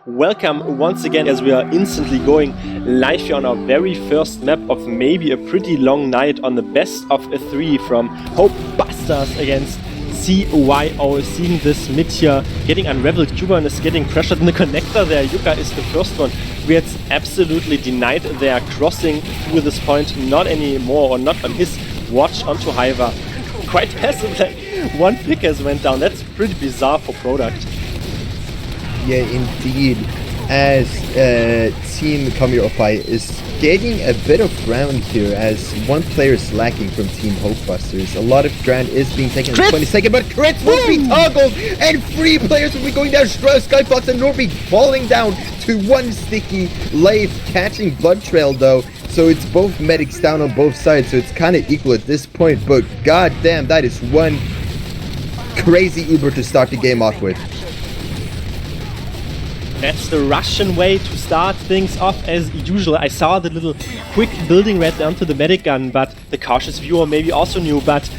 Welcome once again as we are instantly going live here on our very first map of maybe a pretty long night on the best of a 3 from Hopebusters against CYO. Seeing this mid here getting unraveled, Py-bun is getting pressured in the connector there. Yuka is the first one. Wiethoofd absolutely denied their crossing through this point, not anymore or not on his watch onto Hiva. Quite passive, like one pick has went down. That's pretty bizarre for product. Yeah, indeed, as Team Your Oppai is gaining a bit of ground here as one player is lacking from Team Hopebusters. A lot of ground is being taken in the 22nd, but Kritz will be toggled and 3 players will be going down. Skyfox and Norby falling down to one sticky life, catching Blood Trail though. So it's both medics down on both sides, so it's kind of equal at this point, but goddamn, that is one crazy Uber to start the game off with. That's the Russian way to start things off as usual. I saw the little quick building right down to the medic gun, but the cautious viewer maybe also knew, but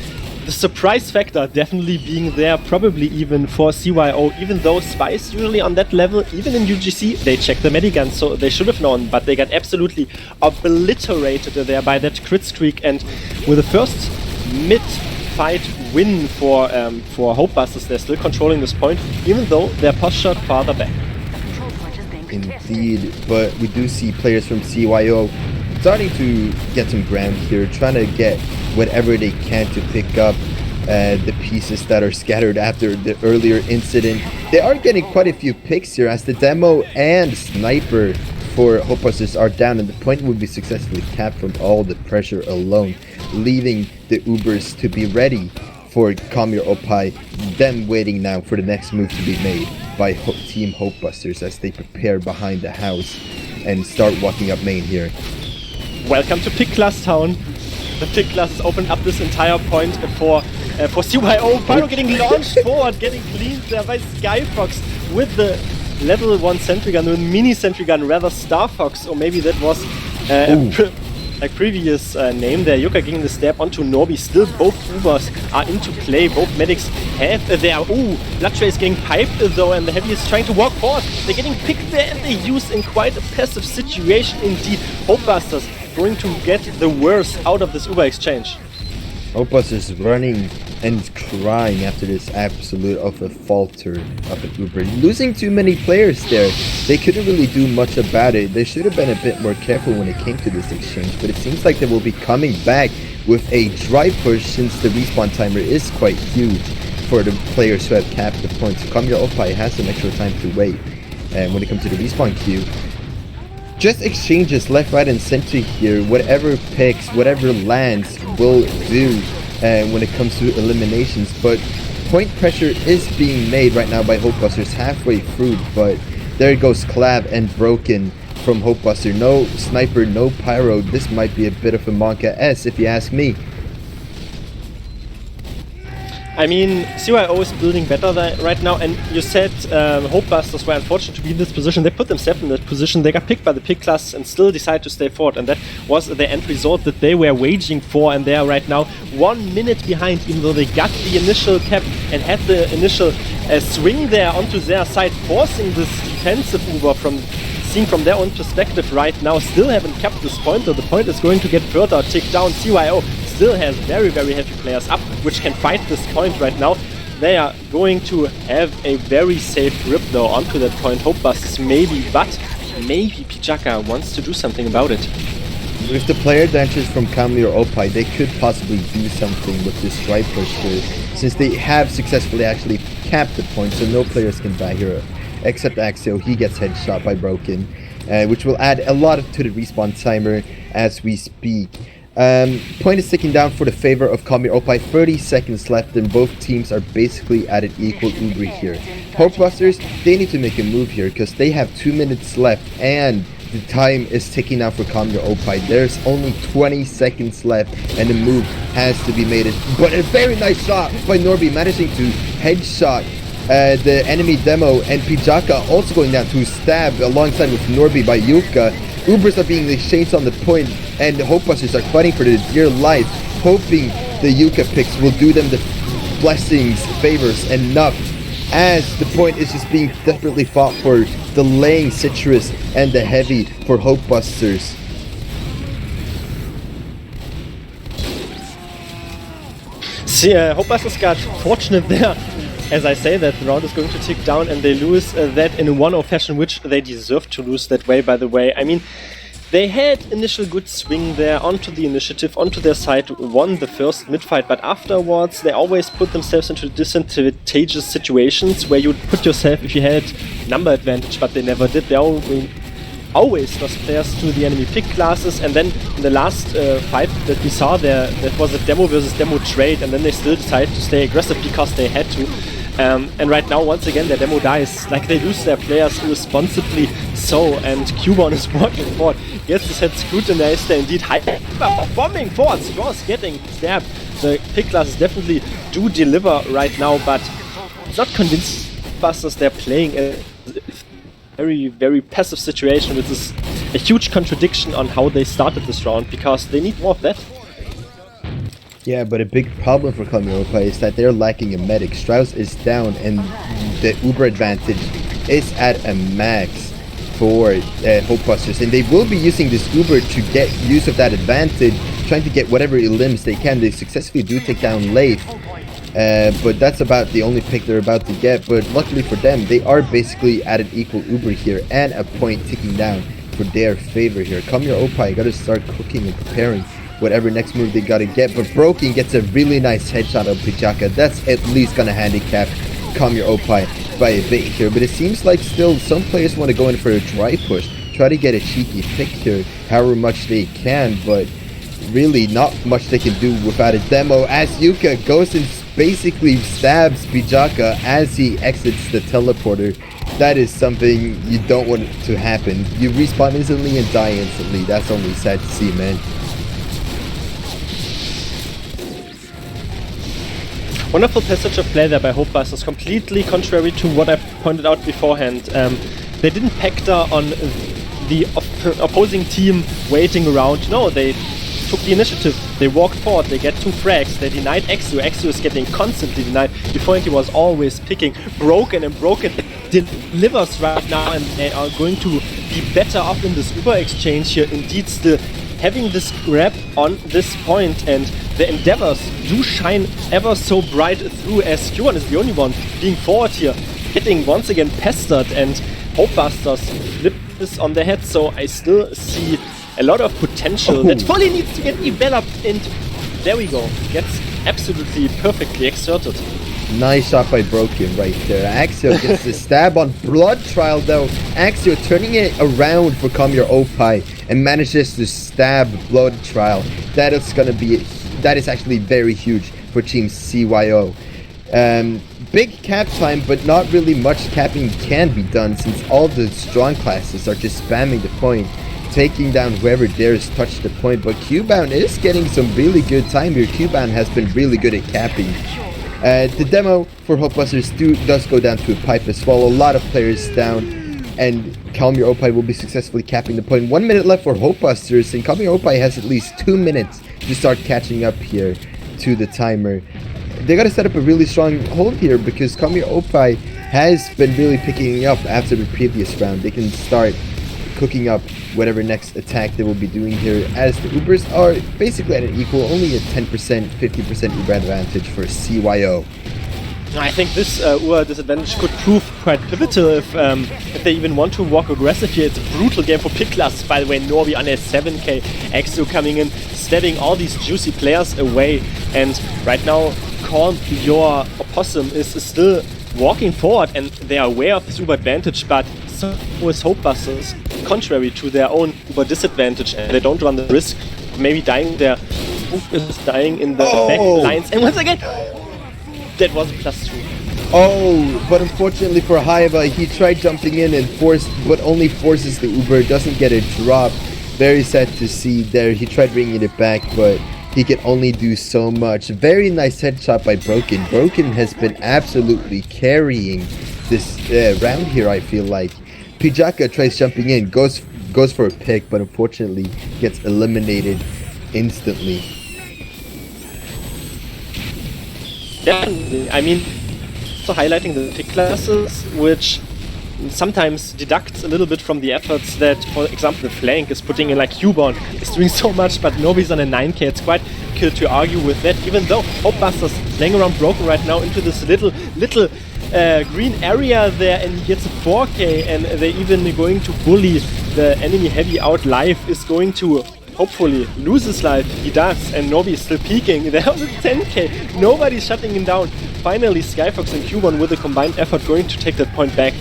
the surprise factor definitely being there, probably even for CYO, even though Spies usually on that level, even in UGC, they check the medic gun, so they should have known, but they got absolutely obliterated there by that crit streak, and with the first mid-fight win for Hopebusters, they're still controlling this point, even though they're postured farther back. Indeed, but we do see players from CYO starting to get some ground here, trying to get whatever they can to pick up the pieces that are scattered after the earlier incident. They are getting quite a few picks here as the demo and sniper for Hopebusters are down, and the point will be successfully capped from all the pressure alone, leaving the Ubers to be ready for Your Oppai, them waiting now for the next move to be made by Team Hopebusters as they prepare behind the house and start walking up main here. Welcome to Pick Class Town. The Pick Class has opened up this entire point for CYO. Pyro getting launched forward, getting cleaned there by Skyfox with the level 1 sentry gun, with mini sentry gun, rather Starfox, or maybe that was a previous name there. Yuka getting the stab onto Norby. Still both Ubers are into play. Both medics have their... Blood Trail is getting piped though, and the Heavy is trying to walk forward. They're getting picked there and they use in quite a passive situation indeed. Hopebusters going to get the worst out of this Uber exchange. Hopebusters running and crying after this absolute of a falter of an Uber. Losing too many players there. They couldn't really do much about it. They should have been a bit more careful when it came to this exchange, but it seems like they will be coming back with a drive push since the respawn timer is quite huge for the players who have capped the points. So Your Oppai has some extra time to wait, and when it comes to the respawn queue, just exchanges left, right, and center here. Whatever picks, whatever lands will do when it comes to eliminations. But point pressure is being made right now by Hopebusters halfway through. But there goes Clav and Broken from Hopebuster. No sniper, no pyro. This might be a bit of a Monka S if you ask me. I mean, CYO is building better right now, and you said Hopebusters were unfortunate to be in this position. They put themselves in that position. They got picked by the pick class and still decided to stay forward, and that was the end result that they were waging for, and they are right now 1 minute behind, even though they got the initial cap and had the initial swing there onto their side, forcing this defensive Uber seen from their own perspective right now. Still haven't kept this point, though the point is going to get further ticked down. CYO still has very, very heavy players up, which can fight this point right now. They are going to have a very safe grip though onto that point. Hopebusters maybe, but maybe Pijaka wants to do something about it. With the player advantage from Your Oppai, they could possibly do something with this drive push here, since they have successfully actually capped the point, so no players can die here except Axio. He gets headshot by Broken, which will add a lot to the respawn timer as we speak. Point is ticking down for the favor of Your Oppai. 30 seconds left and both teams are basically at an equal Uber here. Hopebusters, they need to make a move here because they have 2 minutes left and the time is ticking out for Your Oppai. There's only 20 seconds left and the move has to be made. But a very nice shot by Norby, managing to headshot the enemy demo, and Pijaka also going down to stab alongside with Norby by Yuka. Ubers are being exchanged on the point, and the Hopebusters are fighting for their dear life, hoping the Yuka picks will do them the blessings, favors enough, as the point is just being desperately fought for delaying Citrus and the heavy for Hopebusters. See, Hopebusters got fortunate there. As I say, that the round is going to tick down and they lose that in a 1-0 fashion, which they deserve to lose that way, by the way. I mean, they had initial good swing there onto the initiative, onto their side, won the first mid-fight, but afterwards they always put themselves into disadvantageous situations where you would put yourself if you had number advantage, but they never did. They always lost players to the enemy pick classes, and then in the last fight that we saw there, that was a demo versus demo trade, and then they still decided to stay aggressive because they had to. And right now, once again, their demo dies. Like, they lose their players irresponsibly so, and Py-bun is walking forward. Yes, this had scrutinized there indeed. Bombing forward, Straws getting stabbed. The pick classes definitely do deliver right now, but it's not convinced Busters they're playing a very, very passive situation, which is a huge contradiction on how they started this round, because they need more of that. Yeah, but a big problem for Come Your Oppai is that they're lacking a medic. Strauss is down and the Uber advantage is at a max for Hopebusters, and they will be using this Uber to get use of that advantage, trying to get whatever elims they can. They successfully do take down Leif, but that's about the only pick they're about to get. But luckily for them, they are basically at an equal Uber here and a point ticking down for their favor here. Come Your Oppai gotta start cooking and preparing whatever next move they gotta get, but Broken gets a really nice headshot of Pijaka. That's at least gonna handicap Come Your Oppai by a bit here, but it seems like still some players want to go in for a dry push, try to get a cheeky pick here however much they can, but really not much they can do without a demo, as Yuka goes and basically stabs Pijaka as he exits the teleporter. That is something you don't want to happen. You respawn instantly and die instantly. That's only sad to see, man. Wonderful passage of play there by Hopebusters, completely contrary to what I pointed out beforehand. They didn't factor on the opposing team waiting around. No, they took the initiative, they walked forward, they get 2 frags, they denied Exo. Exo is getting constantly denied. Before he was always picking Broken, and Broken delivers right now, and they are going to be better off in this Uber exchange here. Indeed, still having this grab on this point, and the endeavors do shine ever so bright through, as Q1 is the only one being forward here, getting once again pestered, and Hopebusters flip this on their head. So I still see a lot of potential that fully needs to get developed, and there we go, gets absolutely perfectly exerted. Nice shot by Broken right there. Axio gets the stab on Blood Trial though. Axio turning it around for Come Your Oppai and manages to stab Blood Trial. That is actually very huge for Team CYO. Big cap time, but not really much capping can be done since all the strong classes are just spamming the point, taking down whoever dares touch the point. But Q-Bound is getting some really good time here. Q-Bound has been really good at capping. The demo for Hopebusters does go down to a pipe as well. A lot of players down, and Come Your Oppai will be successfully capping the point. 1 minute left for Hopebusters, and Come Your Oppai has at least 2 minutes to start catching up here to the timer. They gotta set up a really strong hold here because Come Your Oppai has been really picking up after the previous round. They can start cooking up whatever next attack they will be doing here, as the Ubers are basically at an equal, only a 10%, 50% Uber advantage for CYO. I think this Uber disadvantage could prove quite pivotal if they even want to walk aggressive here. It's a brutal game for pick classes, by the way. Norby on a 7k, Exo coming in, stabbing all these juicy players away, and right now Calm Your Opossum is still walking forward, and they are aware of this Uber advantage, but so is Hopebusters, contrary to their own Uber disadvantage, and they don't run the risk of maybe dying there. Is dying in the back lines, and once again, that was a +2. Oh, but unfortunately for Haiba, he tried jumping in and but only forces the Uber, doesn't get a drop. Very sad to see there. He tried bringing it back, but he can only do so much. Very nice headshot by Broken. Broken has been absolutely carrying this round here, I feel like. Pijaka tries jumping in, goes for a pick, but unfortunately gets eliminated instantly. Definitely. I mean, so highlighting the pick classes, which sometimes deducts a little bit from the efforts that, for example, the flank is putting in, like Py-bun is doing so much, but nobody's on a 9k. It's quite cool to argue with that, even though Hopebusters playing around Broken right now into this little green area there, and he gets a 4k, and they're even going to bully the enemy heavy out live, is going to hopefully lose his life. He does, and Nobi is still peeking. There was a 10k. Nobody's shutting him down. Finally, Skyfox and Py-bun with a combined effort going to take that point back.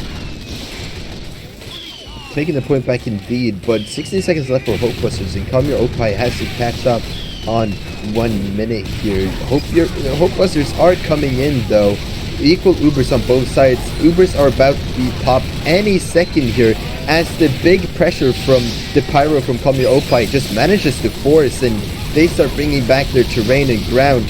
Taking the point back indeed, but 16 seconds left for Hopebusters, and Your Oppai has to catch up on 1 minute here. Hopebusters are coming in though. Equal Ubers on both sides. Ubers are about to be popped any second here, as the big pressure from the Pyro from Your Oppai just manages to force, and they start bringing back their terrain and ground.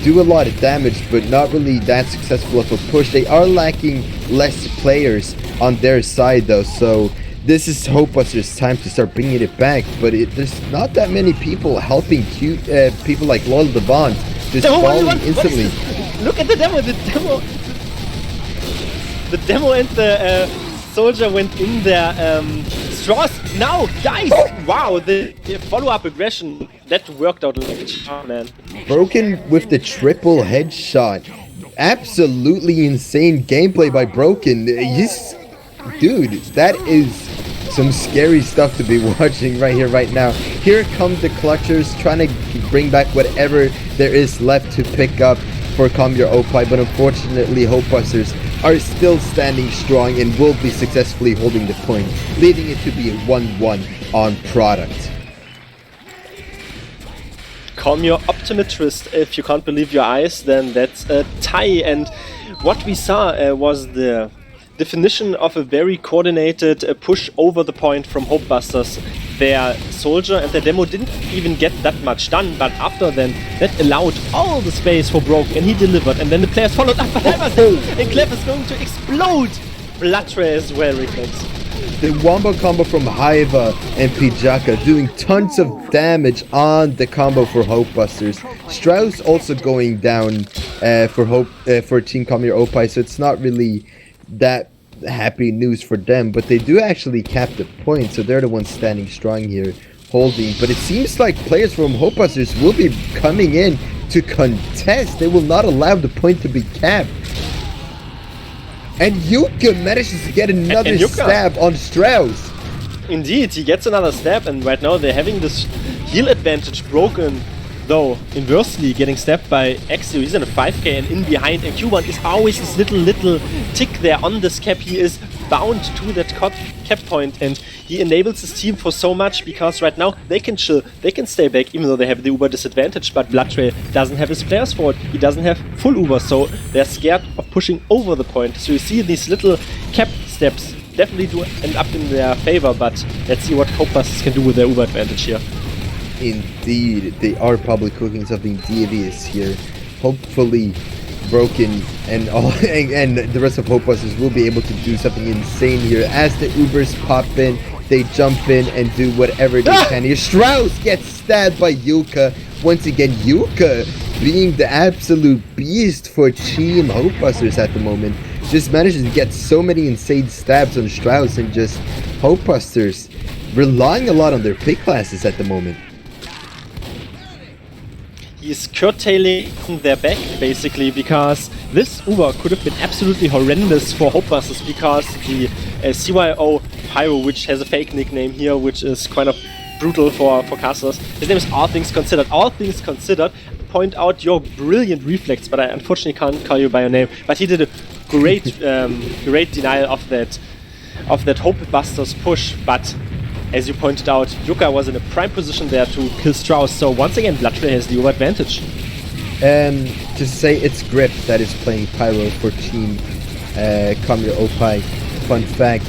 Do a lot of damage, but not really that successful of a push. They are lacking less players on their side though, so this is Hopebusters' time to start bringing it back, but there's not that many people helping people like Loyal the Bond just falling instantly. Look at the demo! The demo and the soldier went in there. Strauss now dies! Wow, the follow-up aggression, that worked out like a charm, man. Broken with the triple headshot. Absolutely insane gameplay by Broken. Dude, that is some scary stuff to be watching right here, right now. Here come the Clutchers trying to bring back whatever there is left to pick up for Your Oppai, but unfortunately Hopebusters are still standing strong and will be successfully holding the point, leading it to be a 1-1 on product. Call me your optometrist. If you can't believe your eyes, then that's a tie. And what we saw was the definition of a very coordinated push over the point from Hopebusters. Their soldier and their demo didn't even get that much done, but after then, that allowed all the space for Broke, and he delivered, and then the players followed up, and Clef is going to explode! Bloodtray as well, Refleks. The wombo combo from Haiva and Pijaka doing tons of damage on the combo for Hopebusters. Strauss also going down for Team Your Oppai, so it's not really that happy news for them, but they do actually cap the point, so they're the ones standing strong here, holding. But it seems like players from Hopebusters will be coming in to contest. They will not allow the point to be capped. And Yuka manages to get another stab on Strauss. Indeed, he gets another stab, and right now they're having this heal advantage. Broken, though, inversely getting stabbed by Axio. He's in a 5k and in behind, and Q1 is always this little tick there on this cap. He is bound to that cap point, and he enables his team for so much, because right now they can chill, they can stay back, even though they have the Uber disadvantage, but Bloodtray doesn't have his players for it. He doesn't have full Uber, so they're scared of pushing over the point. So you see these little cap steps definitely do end up in their favor, but let's see what Hopebusters can do with their Uber advantage here. Indeed, they are probably cooking something devious here. Hopefully, Broken and the rest of Hopebusters will be able to do something insane here. As the Ubers pop in, they jump in and do whatever they can here. Strauss gets stabbed by Yuka. Once again, Yuka being the absolute beast for Team Hopebusters at the moment. Just manages to get so many insane stabs on Strauss, and just Hopebusters relying a lot on their pick classes at the moment. He's curtailing their back, basically, because this Uber could have been absolutely horrendous for Hopebusters, because the CYO Pyro, which has a fake nickname here, which is kind of brutal for casters. His name is All Things Considered. All Things Considered, point out your brilliant Refleks, but I unfortunately can't call you by your name. But he did a great great denial of that Hopebusters push, but as you pointed out, Yuka was in a prime position there to kill Strauss, so once again Bloodtray has the advantage. To say it's Grip that is playing Pyro for Team Your Oppai. Fun fact.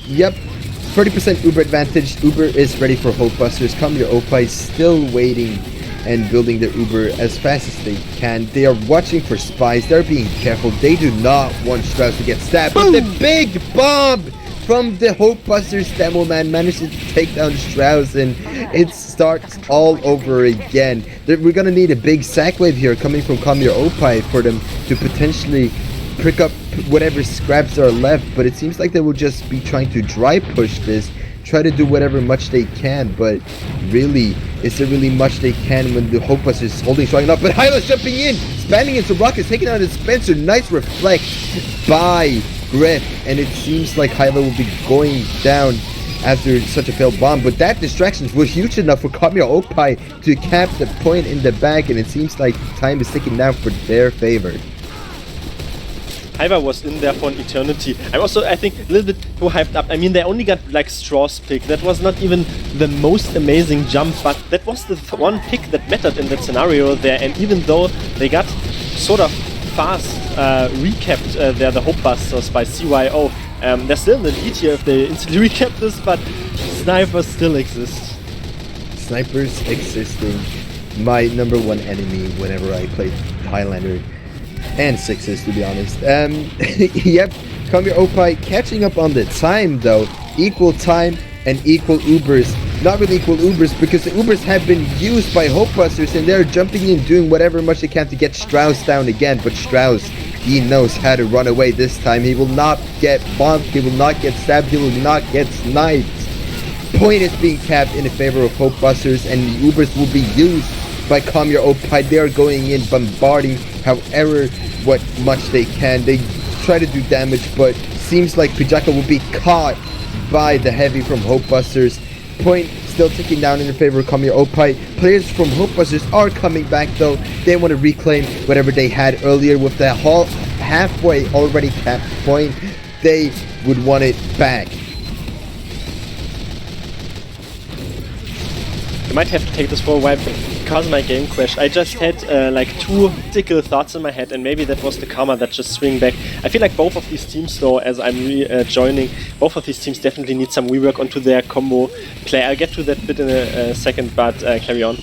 Yep, 30% Uber advantage. Uber is ready for Hopebusters. Your Oppai still waiting and building their Uber as fast as they can. They are watching for spies. They're being careful. They do not want Strauss to get stabbed. But the big bomb from the Hopebusters demo man manages to take down Strauss, and it starts all over again. We're gonna need a big sack wave here coming from Your Oppai for them to potentially pick up whatever scraps are left, but it seems like they will just be trying to dry push this, try to do whatever much they can, but really, is there really much they can when the Hopebusters is holding strong enough? But Hyla's jumping in, spamming into Rockets, taking out his Spencer, nice reflect by Griff, and it seems like Hyla will be going down after such a failed bomb, but that distraction was huge enough for Your Oppai to cap the point in the back, and it seems like time is ticking down for their favor. Hyva was in there for an eternity. I'm also, I think, a little bit too hyped up. I mean, they only got like Straw's pick. That was not even the most amazing jump, but that was the one pick that mattered in that scenario there. And even though they got sort of fast recapped there, the Hopebusters by CYO, they're still in the lead here if they instantly recap this, but snipers still exist. Snipers existing. My number one enemy whenever I played Highlander. And sixes, to be honest. Yep, Your Oppai catching up on the time though. Equal time and equal Ubers. Not really equal Ubers because the Ubers have been used by Hopebusters and they're jumping in doing whatever much they can to get Strauss down again. But Strauss, he knows how to run away this time. He will not get bombed, he will not get stabbed, he will not get sniped. Point is being capped in favor of Hopebusters and the Ubers will be used by Your Oppai. They are going in, bombarding however what much they can. They try to do damage, but seems like Pijaka will be caught by the heavy from Hopebusters. Point still ticking down in favor of Your Oppai. Players from Hopebusters are coming back though. They want to reclaim whatever they had earlier with the halfway already capped point. They would want it back. I might have to take this for a while because my game crashed. I just had like two critical thoughts in my head, and maybe that was the karma that just swing back. I feel like both of these teams though, as I'm joining, both of these teams definitely need some rework onto their combo play. I'll get to that bit in a second, but carry on.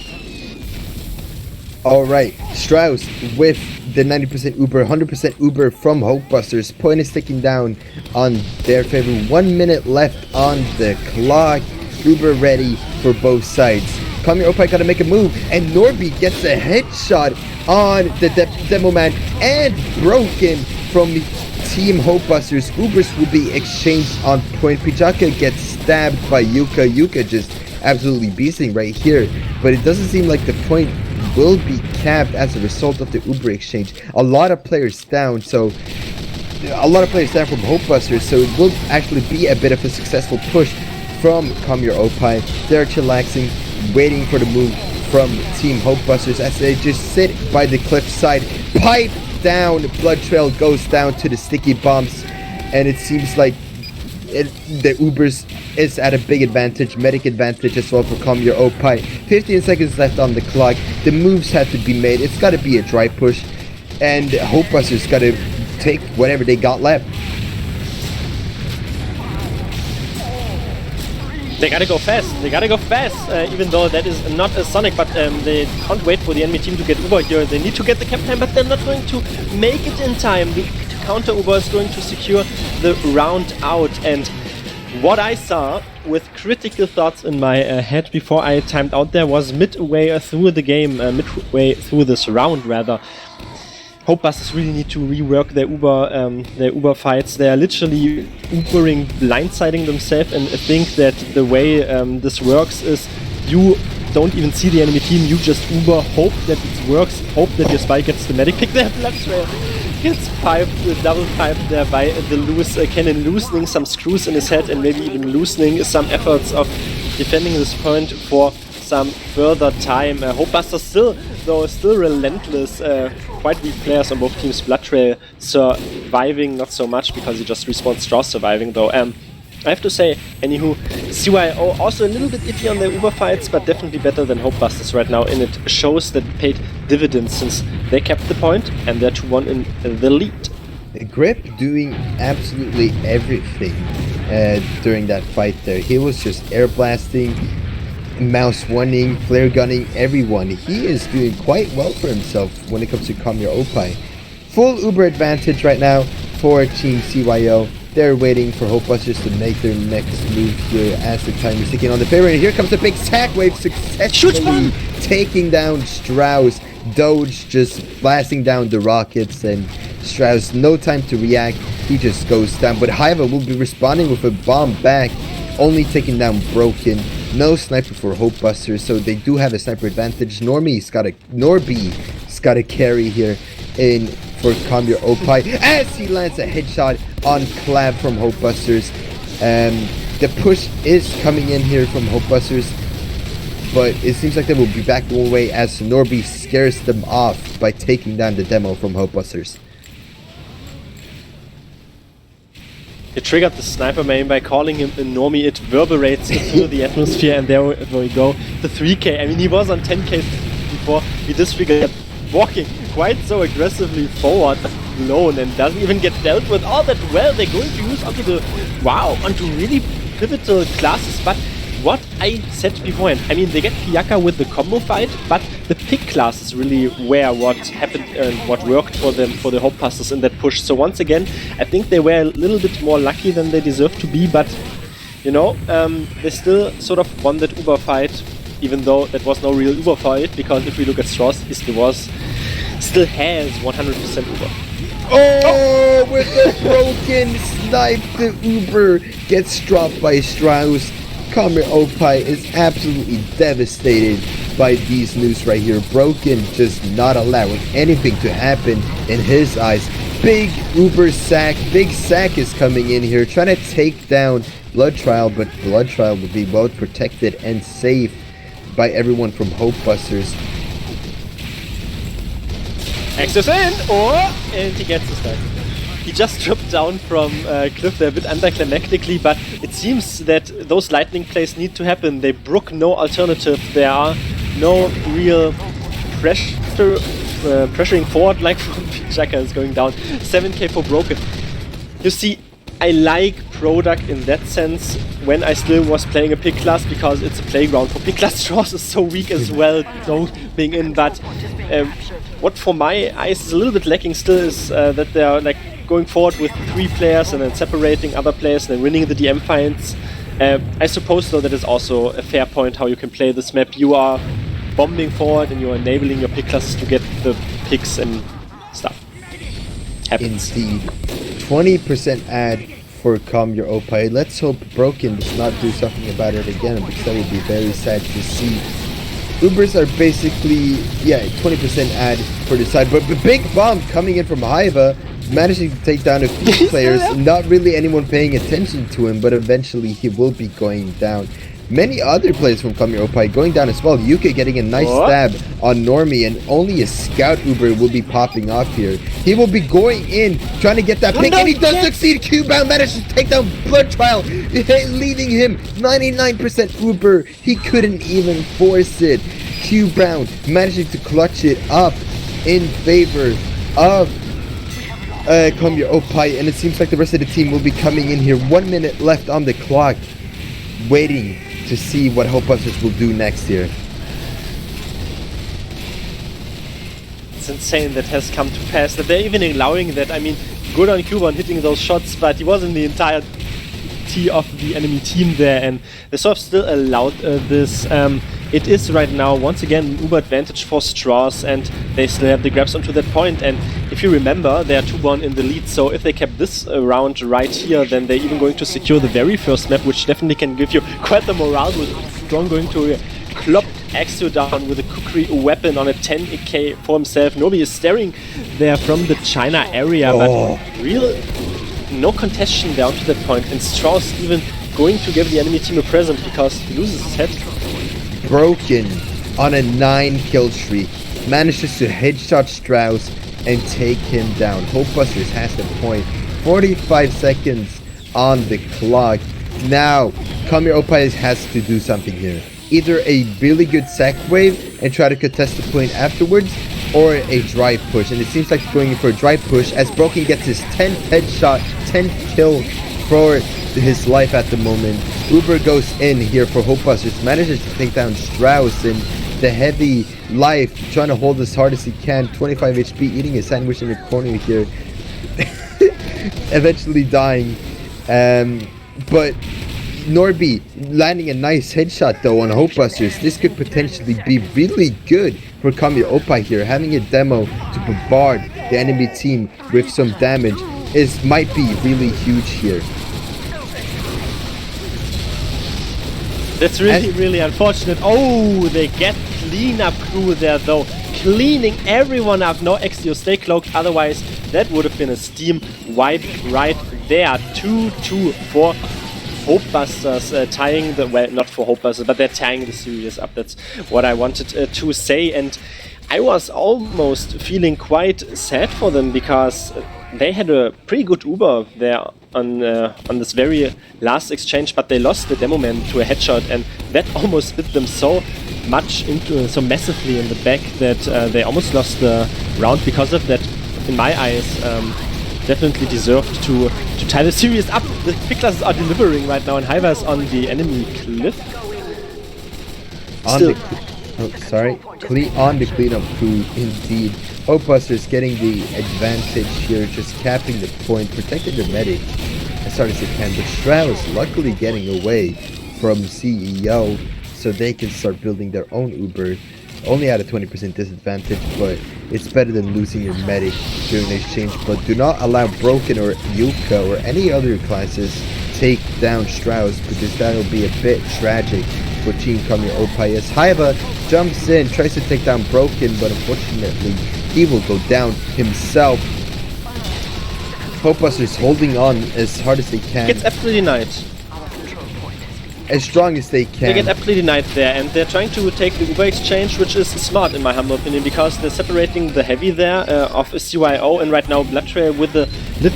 Alright, Strauss with the 90% Uber, 100% Uber from Hopebusters. Point is ticking down on their favor. 1 minute left on the clock. Uber ready for both sides. Your Oppai gotta make a move, and Norby gets a headshot on the Demo Man and broken from Team Hopebusters. Ubers will be exchanged on point. Pijaka gets stabbed by Yuka. Yuka just absolutely beasting right here, but it doesn't seem like the point will be capped as a result of the Uber exchange. A lot of players down, from Hopebusters, so it will actually be a bit of a successful push from Your Oppai. They're chillaxing, waiting for the move from Team Hopebusters as they just sit by the cliff side. Pipe down, Blood Trail goes down to the sticky bombs, and it seems like the Ubers is at a big advantage, medic advantage as well for Your Oppai. 15 seconds left on the clock. The moves have to be made. It's got to be a dry push, and Hopebusters got to take whatever they got left. They gotta go fast, even though that is not a Sonic, but they can't wait for the enemy team to get Uber here. They need to get the cap time, but they're not going to make it in time. The counter Uber is going to secure the round out, and what I saw with critical thoughts in my head before I timed out there was midway through the game, midway through this round rather. Hopebusters really need to rework their Uber fights. They are literally Ubering, blindsiding themselves, and I think that the way this works is you don't even see the enemy team, you just Uber, hope that it works, hope that your spy gets the medic pick. Their Blood Trail gets double piped there by the loose cannon, loosening some screws in his head and maybe even loosening some efforts of defending this point for some further time. Hopebusters still relentless, quite weak players on both teams. Blood Trail surviving, not so much because he just respawns Strauss surviving though. I have to say, anywho, CYO also a little bit iffy on their Uber fights, but definitely better than Hopebusters right now, and it shows that it paid dividends since they kept the point and they're 2-1 in the lead. Grip doing absolutely everything during that fight there. He was just air blasting, mouse oneing, flare gunning everyone. He is doing quite well for himself when it comes to Your Oppai. Full Uber advantage right now for Team CYO. They're waiting for Hopebusters to make their next move here as the time is ticking on the favor. And here comes the big sack wave, successfully taking down Strauss. Doge just blasting down the rockets, and Strauss, no time to react. He just goes down. But Haiva will be responding with a bomb back, only taking down Broken. No sniper for Hopebusters, so they do have a sniper advantage. Norby's got a carry here in for Your Oppai as he lands a headshot on Clav from Hopebusters. The push is coming in here from Hopebusters, but it seems like they will be back one way as Norby scares them off by taking down the demo from Hopebusters. It triggered the sniper main by calling him a normie. It reverberates through the atmosphere, and there we go. The 3k. I mean, he was on 10k before. He disfigured, walking quite so aggressively forward alone, and doesn't even get dealt with all that well. They're going to use onto really pivotal classes, but what I said beforehand, I mean, they get Piyaka with the combo fight, but the pick class is really where what happened and what worked for them, for the Hopebusters in that push. So once again, I think they were a little bit more lucky than they deserve to be, but you know, they still sort of won that Uber fight, even though that was no real Uber fight, because if we look at Strauss, he still has 100% Uber. Oh, with the Broken snipe, the Uber gets dropped by Strauss. Your Oppai is absolutely devastated by these news right here. Broken just not allowing anything to happen in his eyes. Big Uber sack, big sack is coming in here, trying to take down Blood Trial, but Blood Trial will be well protected and safe by everyone from Hopebusters. Access in, and he gets the stack. He just dropped down from cliff there a bit anticlimactically, but it seems that those lightning plays need to happen. They brook no alternative. There are no real pressuring forward like from Pijaka is going down. 7k for Broken. You see, I like product in that sense when I still was playing a pick class, because it's a playground for pick class. Strauss is so weak as well, don't being in, but what for my eyes is a little bit lacking still is that they are like going forward with 3 players and then separating other players and then winning the DM fights. I suppose though that is also a fair point how you can play this map. You are bombing forward and you are enabling your pick classes to get the picks and stuff. Happens. Indeed. 20% ad for Your Oppai. Let's hope Broken does not do something about it again, because that would be very sad to see. Ubers are basically, 20% ad for the side, but the big bomb coming in from Haiva, managing to take down a few players, not really anyone paying attention to him, but eventually he will be going down. Many other players from Your Oppai going down as well. Yuka getting a nice stab on Normie, and only a scout Uber will be popping off here. He will be going in, trying to get that pick, and he does succeed. Q-Bound manages to take down Blood Trial, leaving him 99% Uber. He couldn't even force it. Q-Bound managing to clutch it up in favor of Your Oppai, and it seems like the rest of the team will be coming in here. 1 minute left on the clock, waiting to see what Hopebusters will do next here. It's insane that has come to pass, that they're even allowing that. I mean, good on Q-Bound hitting those shots, but he was in the entire T of the enemy team there, and they sort of still allowed this. It is right now once again an Uber advantage for Strauss, and they still have the grabs onto that point. And if you remember, they are 2-1 in the lead, so if they kept this round right here, then they're even going to secure the very first map, which definitely can give you quite the morale, with Strong going to clop Axio down with a kukri weapon on a 10k for himself. Norby is staring there from the China area, but no contestation down to that point, and Strauss even going to give the enemy team a present because he loses his head. Broken on a 9-kill streak manages to headshot Strauss and take him down. Hopebusters has the point. 45 seconds on the clock. Now, Your Oppai has to do something here. Either a really good sack wave and try to contest the point afterwards, or a drive push. And it seems like going for a drive push as Broken gets his 10th headshot, 10th kill for his life at the moment. Uber goes in here for Hopebusters, manages to take down Strauss in the heavy life, trying to hold as hard as he can. 25 HP, eating a sandwich in the corner here. Eventually dying. But Norby landing a nice headshot though on Hopebusters. This could potentially be really good for Your Oppai here, having a demo to bombard the enemy team with some damage might be really huge here. That's really unfortunate. Oh, they get cleanup crew there though. Cleaning everyone up. No Exio, stay cloaked. Otherwise, that would have been a Steam wipe right there. 2-2 for Hopebusters, tying the... Well, not for Hopebusters, but they're tying the series up. That's what I wanted to say. And I was almost feeling quite sad for them because they had a pretty good Uber there on this very last exchange, but they lost the demo man to a headshot, and that almost bit them so massively in the back that they almost lost the round because of that. In my eyes, definitely deserved to tie the series up. The big classes are delivering right now, and Highlander is on the enemy cliff. On the cleanup crew, indeed. Hopebusters getting the advantage here, just capping the point, protecting the medic as hard as they can. But Strauss luckily getting away from CEO, so they can start building their own Uber. Only at a 20% disadvantage, but it's better than losing your medic during the exchange. But do not allow Broken or Yuka or any other classes take down Strauss, because that will be a bit tragic for Team Come Your Oppai. As Haiba jumps in, tries to take down Broken, but unfortunately he will go down himself. Hopebusters holding on as hard as they can. Gets absolutely denied. As strong as they can. They get absolutely denied there, and they're trying to take the Uber exchange, which is smart in my humble opinion, because they're separating the heavy there of CYO, and right now Bloodtrail with the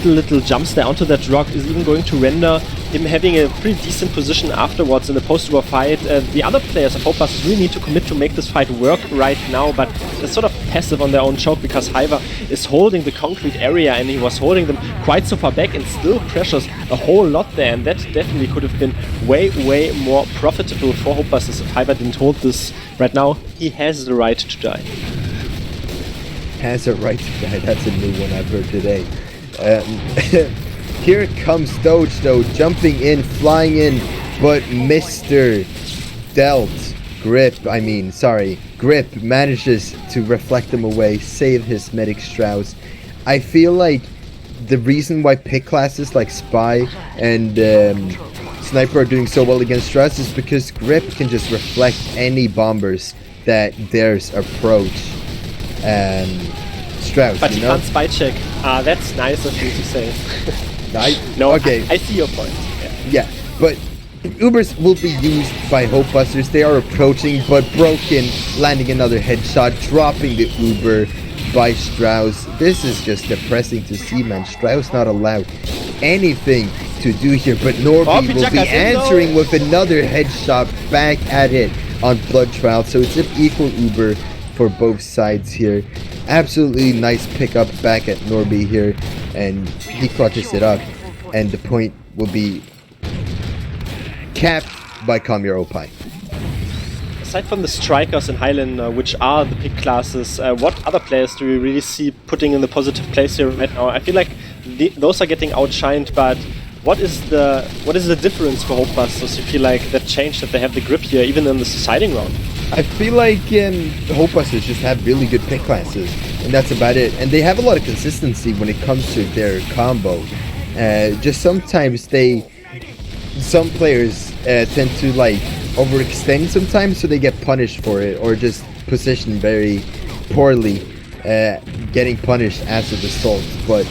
little jumps there onto that rock is even going to render him having a pretty decent position afterwards in the post-war fight. The other players of Hopebusters really need to commit to make this fight work right now, but they're sort of passive on their own choke because Hiver is holding the concrete area, and he was holding them quite so far back and still pressures a whole lot there, and that definitely could have been way more profitable for Hopebusters if Hiver didn't hold this. Right now, he has the right to die. Has a right to die, that's a new one I've heard today. Here comes Doge though, jumping in, flying in, but Mr. Grip manages to reflect them away, save his medic Strauss. I feel like the reason why pick classes like Spy and Sniper are doing so well against Strauss is because Grip can just reflect any bombers that theirs approach Strauss. But you can't spy check. That's nice of you to say. Okay. I see your point. Yeah, but Ubers will be used by Hopebusters. They are approaching, but Broken landing another headshot, dropping the Uber by Strauss. This is just depressing to see, man. Strauss not allowed anything to do here, but Norby will be answering with another headshot back at it on Blood Trial. So it's an equal Uber for both sides here. Absolutely nice pickup back at Norby here, and he clutches it up, and the point will be capped by Come Your Oppai. Aside from the strikers in Highlander, which are the pick classes, what other players do we really see putting in the positive place here right now? I feel like those are getting outshined, but what is the difference for Hopebusters? You feel like that changed, that they have the grip here, even in the deciding round? I feel like Hopebusters just have really good pick classes, and that's about it. And they have a lot of consistency when it comes to their combo. Just sometimes some players tend to like overextend sometimes, so they get punished for it, or just position very poorly, getting punished as a result. But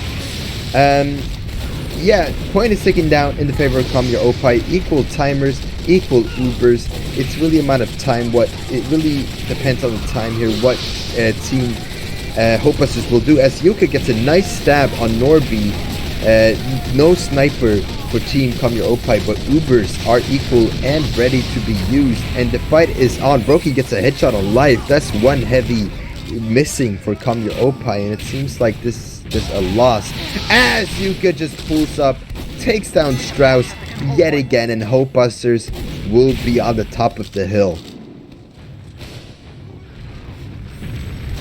yeah, point is ticking down in the favor of Come Your Oppai. Equal timers, equal Ubers. It's really amount of time. It really depends on the time here. What team Hopebusters will do, as Yuka gets a nice stab on Norby. No sniper for Team Come Your Oppai, but Ubers are equal and ready to be used, and the fight is on. Brokey gets a headshot on life. That's one heavy missing for Come Your Oppai, and it seems like this is just a loss, as Yuka just pulls up, takes down Strauss yet again, and Hopebusters will be on the top of the hill.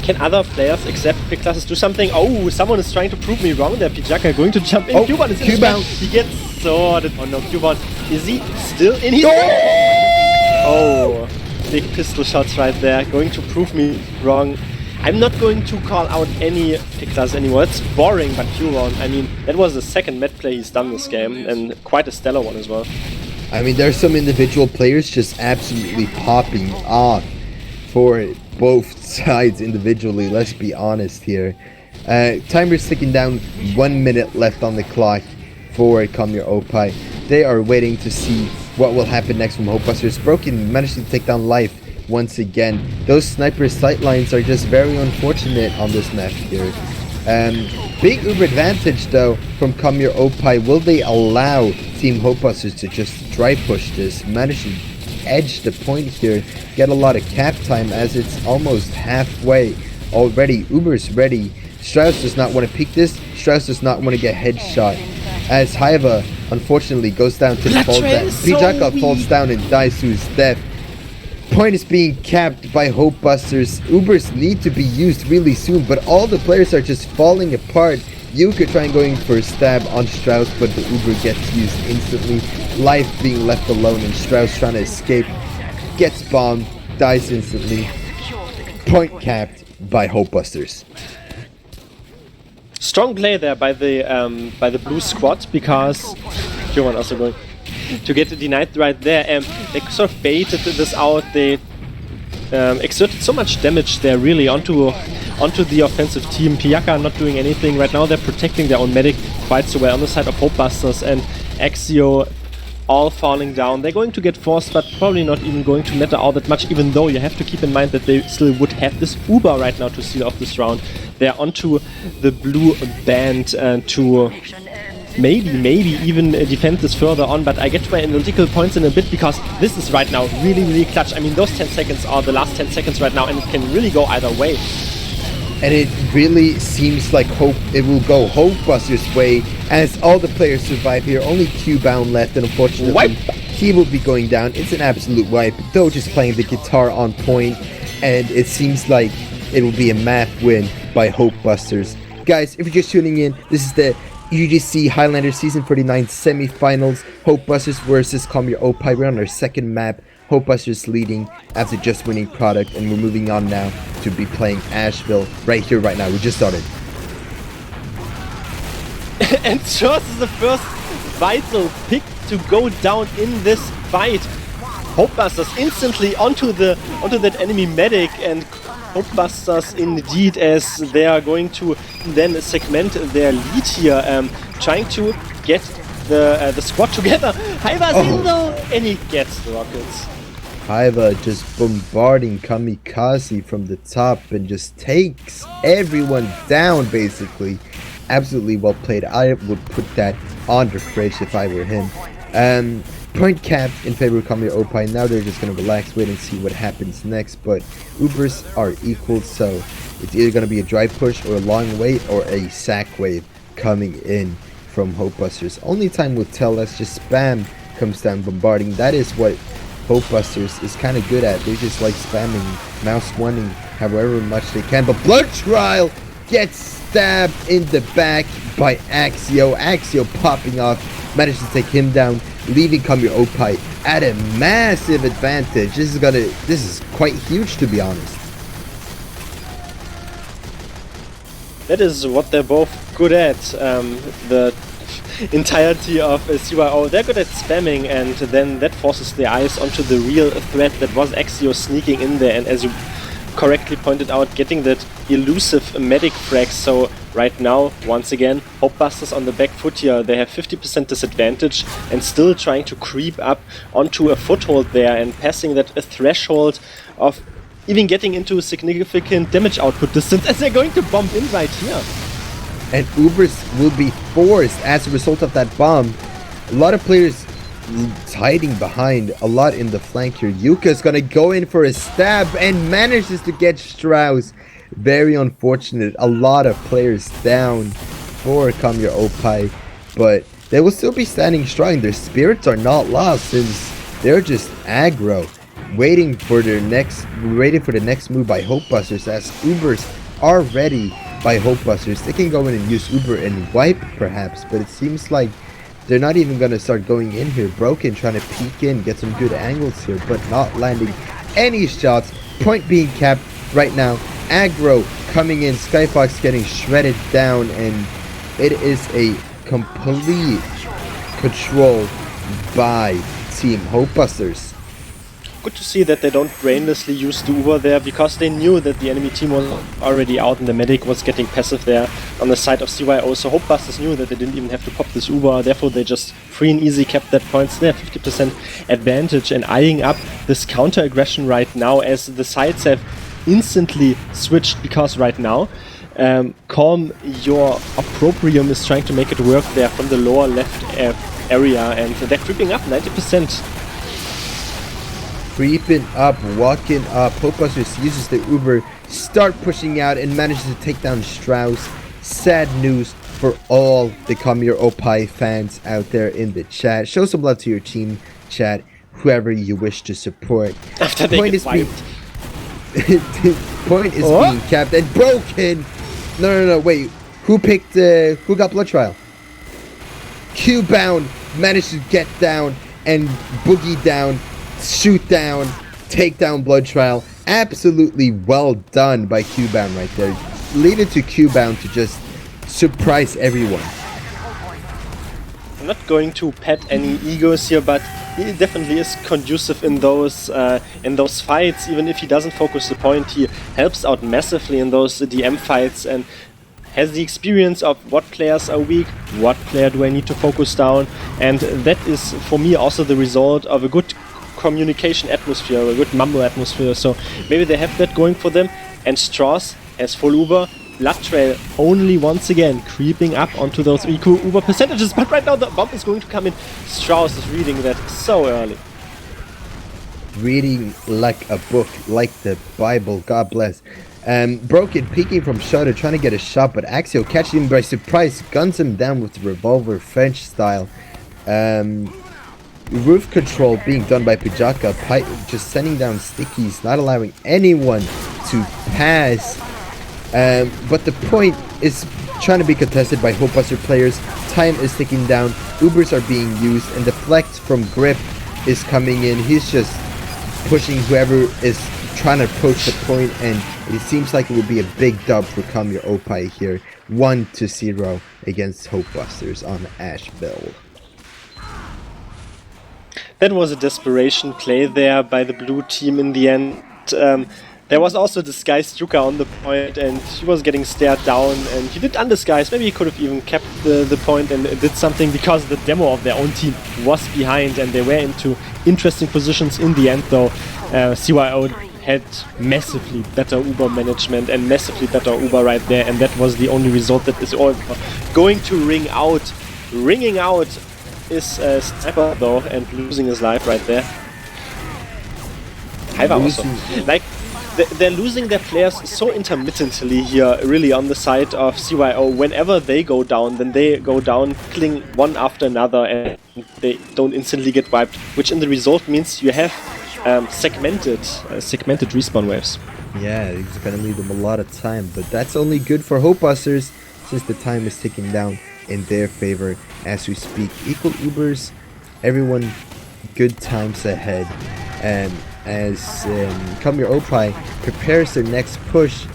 Can other players except pick classes do something? Oh, someone is trying to prove me wrong there. Pijaka going to jump in. Oh, Q1 is in Q-bound. He gets sorted. Oh no, Q1. Is he still in here? Oh, big pistol shots right there. Going to prove me wrong. I'm not going to call out any pick class anymore. It's boring, but Huron, I mean, that was the second med play he's done this game, and quite a stellar one as well. I mean, there's some individual players just absolutely popping off for both sides individually, let's be honest here. Timer's ticking down, 1 minute left on the clock for Your Oppai. They are waiting to see what will happen next from Hopebusters. Broken managed to take down Life once again. Those sniper sightlines are just very unfortunate on this map here. Big Uber advantage though from Your Oppai. Will they allow Team Hopebusters to just try push this? Manage to edge the point here, get a lot of cap time as it's almost halfway already. Uber's ready. Strauss does not want to peek this. Strauss does not want to get headshot. As Haiva unfortunately goes down to the fall down. Pijaka falls down and dies to his death. Point is being capped by Hopebusters. Ubers need to be used really soon, but all the players are just falling apart. Yuka trying going for a stab on Strauss, but the Uber gets used instantly. Life being left alone and Strauss trying to escape. Gets bombed, dies instantly. Point capped by Hopebusters. Strong play there by the blue squad, because Huron also going to get denied right there. They sort of baited this out. They exerted so much damage there really onto the offensive team. Piyaka not doing anything right now. They're protecting their own medic quite so well on the side of Hopebusters, and Axio all falling down. They're going to get forced, but probably not even going to matter all that much, even though you have to keep in mind that they still would have this Uber right now to seal off this round. They're onto the blue band to maybe even defend this further on, but I get to my analytical points in a bit, because this is right now really clutch. I mean, those 10 seconds are the last 10 seconds right now, and it can really go either way. And it really seems like it will go Hopebusters' way as all the players survive here. Only Q-bound left, and unfortunately he will be going down. It's an absolute wipe. Though just playing the guitar on point, and it seems like it will be a math win by Hopebusters. Guys, if you're just tuning in, this is the UGC Highlander Season 49 semifinals. Hopebusters versus Your Oppai. We're on our second map. Hopebusters leading after just winning product, and we're moving on now to be playing Ashville right here, right now. We just started. And Strauss is the first vital pick to go down in this fight. Hopebusters instantly onto that enemy medic, and Hopebusters indeed, as they are going to then segment their lead here, trying to get the squad together. Haiva's in though, and he gets the rockets. Haiva just bombarding Kamikaze from the top and just takes everyone down basically. Absolutely well played. I would put that on the fridge if I were him. Point capped in favor of Your Oppai. Now they're just going to relax, wait and see what happens next. But Ubers are equal, so it's either going to be a dry push or a long wait or a sack wave coming in from Hopebusters. Only time will tell. Let's just spam comes down bombarding. That is what Hopebusters is kind of good at. They just like spamming, mouse oneing however much they can. But Blood Trial gets stabbed in the back by Axio. Axio popping off, managed to take him down, leaving Your Oppai at a massive advantage. This is quite huge, to be honest. That is what they're both good at. The entirety of CYO, they're good at spamming, and then that forces their eyes onto the real threat that was Axio sneaking in there, and as you correctly pointed out, getting that elusive medic frag. So right now, once again, Hopebusters on the back foot here. They have 50% disadvantage and still trying to creep up onto a foothold there and passing that threshold of even getting into significant damage output distance, as they're going to bomb in right here. And Ubers will be forced as a result of that bomb. A lot of players hiding behind, a lot in the flank here. Yuka's gonna go in for a stab and manages to get Strauss. Very unfortunate. A lot of players down for Your Oppai, but they will still be standing strong. Their spirits are not lost since they're just aggro, waiting for the next move by Hopebusters, as Ubers are ready by Hopebusters. They can go in and use Uber and wipe perhaps, but it seems like they're not even going to start going in here. Broken trying to peek in, get some good angles here, but not landing any shots. Point being capped right now Agro coming in, Skyfox getting shredded down, and it is a complete control by Team Hopebusters. Good to see that they don't brainlessly use the Uber there, because they knew that the enemy team was already out and the medic was getting passive there on the side of CYO. So Hopebusters knew that they didn't even have to pop this Uber, therefore they just free and easy kept that points there, 50% advantage, and eyeing up this counter aggression right now as the sides have instantly switched, because right now Calm, your Opprobrium is trying to make it work there from the lower left area, and they're creeping up 90%. Creeping up, walking up. Hopebusters uses the Uber, start pushing out, and manages to take down Strauss. Sad news for all the Come Your Oppai fans out there in the chat. Show some love to your team, chat, whoever you wish to support. After they point get wiped. Point is being capped and broken. No, wait. Who got Blood Trial? Q-bound managed to get down and boogie down, shoot down, take down Blood Trial. Absolutely well done by Q-bound right there. Leave it to Q-bound to just surprise everyone. I'm not going to pet any egos here, but he definitely is conducive in those fights. Even if he doesn't focus the point, he helps out massively in those DM fights and has the experience of what players are weak, what player do I need to focus down, and that is for me also the result of a good communication atmosphere, a good mumble atmosphere. So maybe they have that going for them. And Strauss has full Uber. Blood Trail only once again creeping up onto those Uber percentages, but right now the bomb is going to come in. Strauss is reading that so early. Reading like a book, like the Bible, God bless. Broken peeking from Shutter, trying to get a shot, but Axial catches him by surprise, guns him down with the revolver French style. Roof control being done by Pijaka, just sending down stickies, not allowing anyone to pass. But the point is trying to be contested by Hopebuster players. Time is ticking down, Ubers are being used, and the flex from Grip is coming in. He's just pushing whoever is trying to approach the point, and it seems like it will be a big dub for Come Your Oppai here. 1-0 against Hopebusters on Ashville. That was a desperation play there by the blue team in the end. There was also disguised Yuka on the point, and he was getting stared down, and he did undisguise. Maybe he could have even kept the point and did something, because the demo of their own team was behind and they were into interesting positions in the end though. CYO had massively better Uber management and massively better Uber right there, and that was the only result that is all going to ring out. Ringing out is Sniper though, and losing his life right there. Hyper also. Like, they're losing their players so intermittently here, really, on the side of CYO. Whenever they go down, then they go down, killing one after another, and they don't instantly get wiped, which in the result means you have segmented respawn waves. Yeah, it's gonna leave them a lot of time, but that's only good for Hopebusters, since the time is ticking down in their favor as we speak. Equal Ubers, everyone good times ahead. As Come Your Oppai prepares their next push,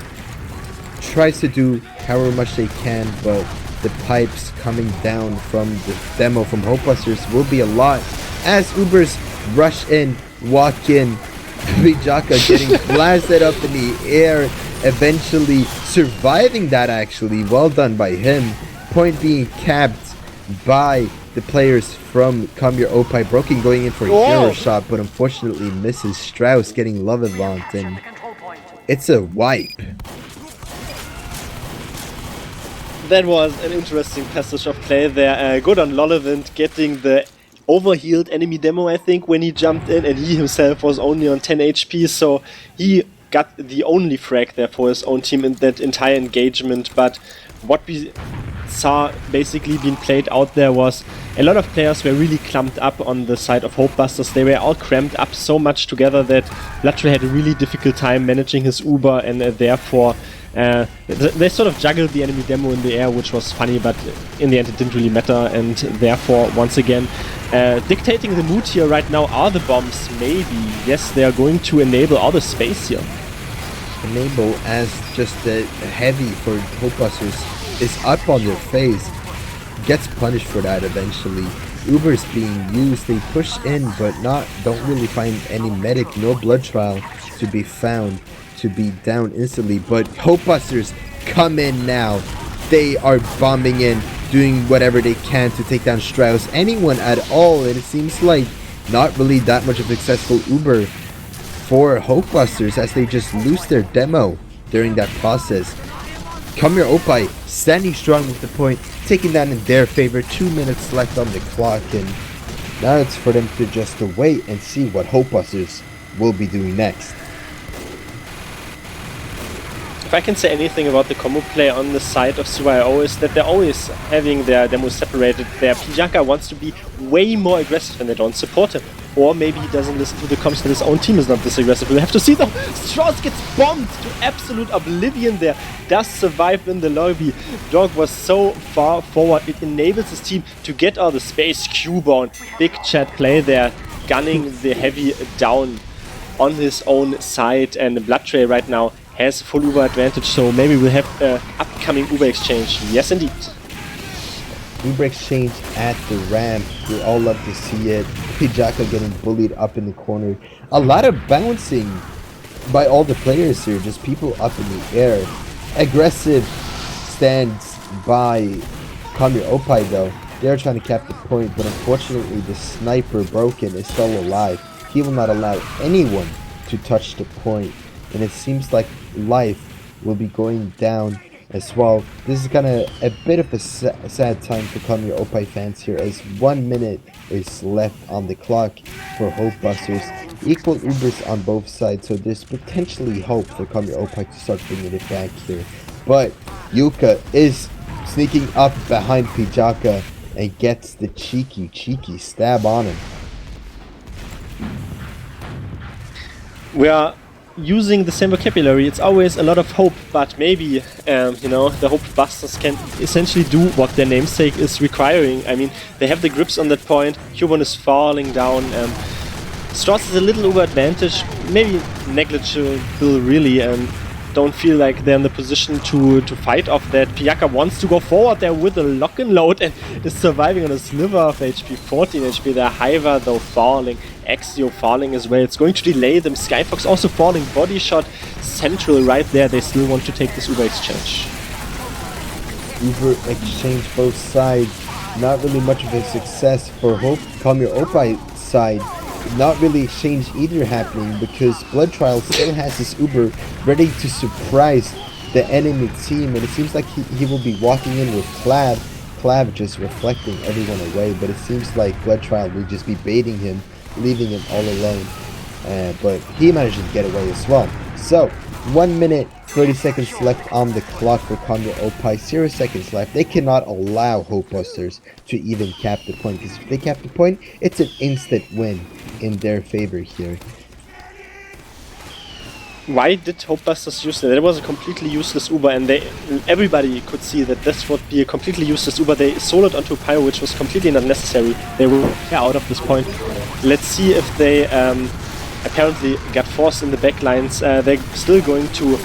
tries to do however much they can, but the pipes coming down from the demo from Hopebusters will be a lot. As Ubers rush in, walk in, Vijaka getting blasted up in the air, eventually surviving that actually. Well done by him. Point being capped by the players from Come Your Oppai. Broken going in for a hero shot, but unfortunately misses. Strauss getting love advanced, and it's a wipe. That was an interesting passage of play there. Good on Lolevant getting the overhealed enemy demo, I think, when he jumped in, and he himself was only on 10 HP, so he got the only frag there for his own team in that entire engagement. But what we saw basically being played out there was a lot of players were really clumped up on the side of Hopebusters. They were all crammed up so much together that Bloodtrail had a really difficult time managing his Uber, and therefore they sort of juggled the enemy demo in the air, which was funny, but in the end it didn't really matter. And therefore, once again, dictating the mood here right now are the bombs. Maybe, yes, they are going to enable all the space here. enable as just the heavy for hopebusters is up on their face. Gets punished for that eventually. Uber's being used, they push in but don't really find any medic, no blood trial to be found to be down instantly, but hopebusters come in now. They are bombing in, doing whatever they can to take down Strauss, anyone at all, and it seems like not really that much of a successful Uber for hopebusters as they just lose their demo during that process. Come Your Oppai standing strong with the point, taking that in their favor. 2 minutes left on the clock, and now it's for them to just wait and see what hopebusters will be doing next. If I can say anything about the combo play on the side of CYO is that they're always having their demos separated. Their Py-bun wants to be way more aggressive and they don't support him. Or maybe he doesn't listen to the comms that his own team is not this aggressive. We have to see though. Strauss gets bombed to absolute oblivion there. Does survive in the lobby. Dog was so far forward. It enables his team to get out of space. Q-Bone. Big chat play there. Gunning the heavy down on his own side. And Bloodtray right now has full Uber advantage, so maybe we'll have an upcoming Uber exchange. Yes, indeed. Uber exchange at the ramp. We all love to see it. Py-bun getting bullied up in the corner. A lot of bouncing by all the players here. Just people up in the air. Aggressive stands by Come Your Oppai though. They're trying to cap the point, but unfortunately the sniper Broken is still alive. He will not allow anyone to touch the point. And it seems like life will be going down as well. This is kind of a bit of a sad time for Come Your Oppai fans here, as 1 minute is left on the clock for hopebusters. Equal Ubers on both sides, so there's potentially hope for Come Your Oppai to start bringing it back here. But Yuka is sneaking up behind Py-bun and gets the cheeky stab on him. We are using the same vocabulary. It's always a lot of hope, but maybe you know, the hopebusters can essentially do what their namesake is requiring. I mean, they have the grips on that point. Q1 is falling down. Strauss is a little over advantage, maybe negligible really. Don't feel like they're in the position to fight off that. Py-bun wants to go forward there with a lock and load and is surviving on a sliver of HP, 14 HP. Their Hiva though falling, Axio falling as well. It's going to delay them. Skyfox also falling, body shot central right there. They still want to take this Uber exchange. Uber exchange both sides. Not really much of a success for Come Your Oppai side. Not really exchange either happening because Blood Trial still has his Uber ready to surprise the enemy team, and it seems like he will be walking in with Clav just reflecting everyone away, but it seems like Blood Trial will just be baiting him, leaving him all alone, but he manages to get away as well. So 1 minute 30 seconds left on the clock for Come Your Oppai, 0 seconds left. They cannot allow hopebusters to even cap the point, because if they cap the point, it's an instant win in their favor here. Why did hopebusters use that? It was a completely useless Uber, and everybody could see that this would be a completely useless Uber. They soloed onto Pyro, which was completely not necessary. They were out of this point. Let's see if they apparently got forced in the backlines. They're still going to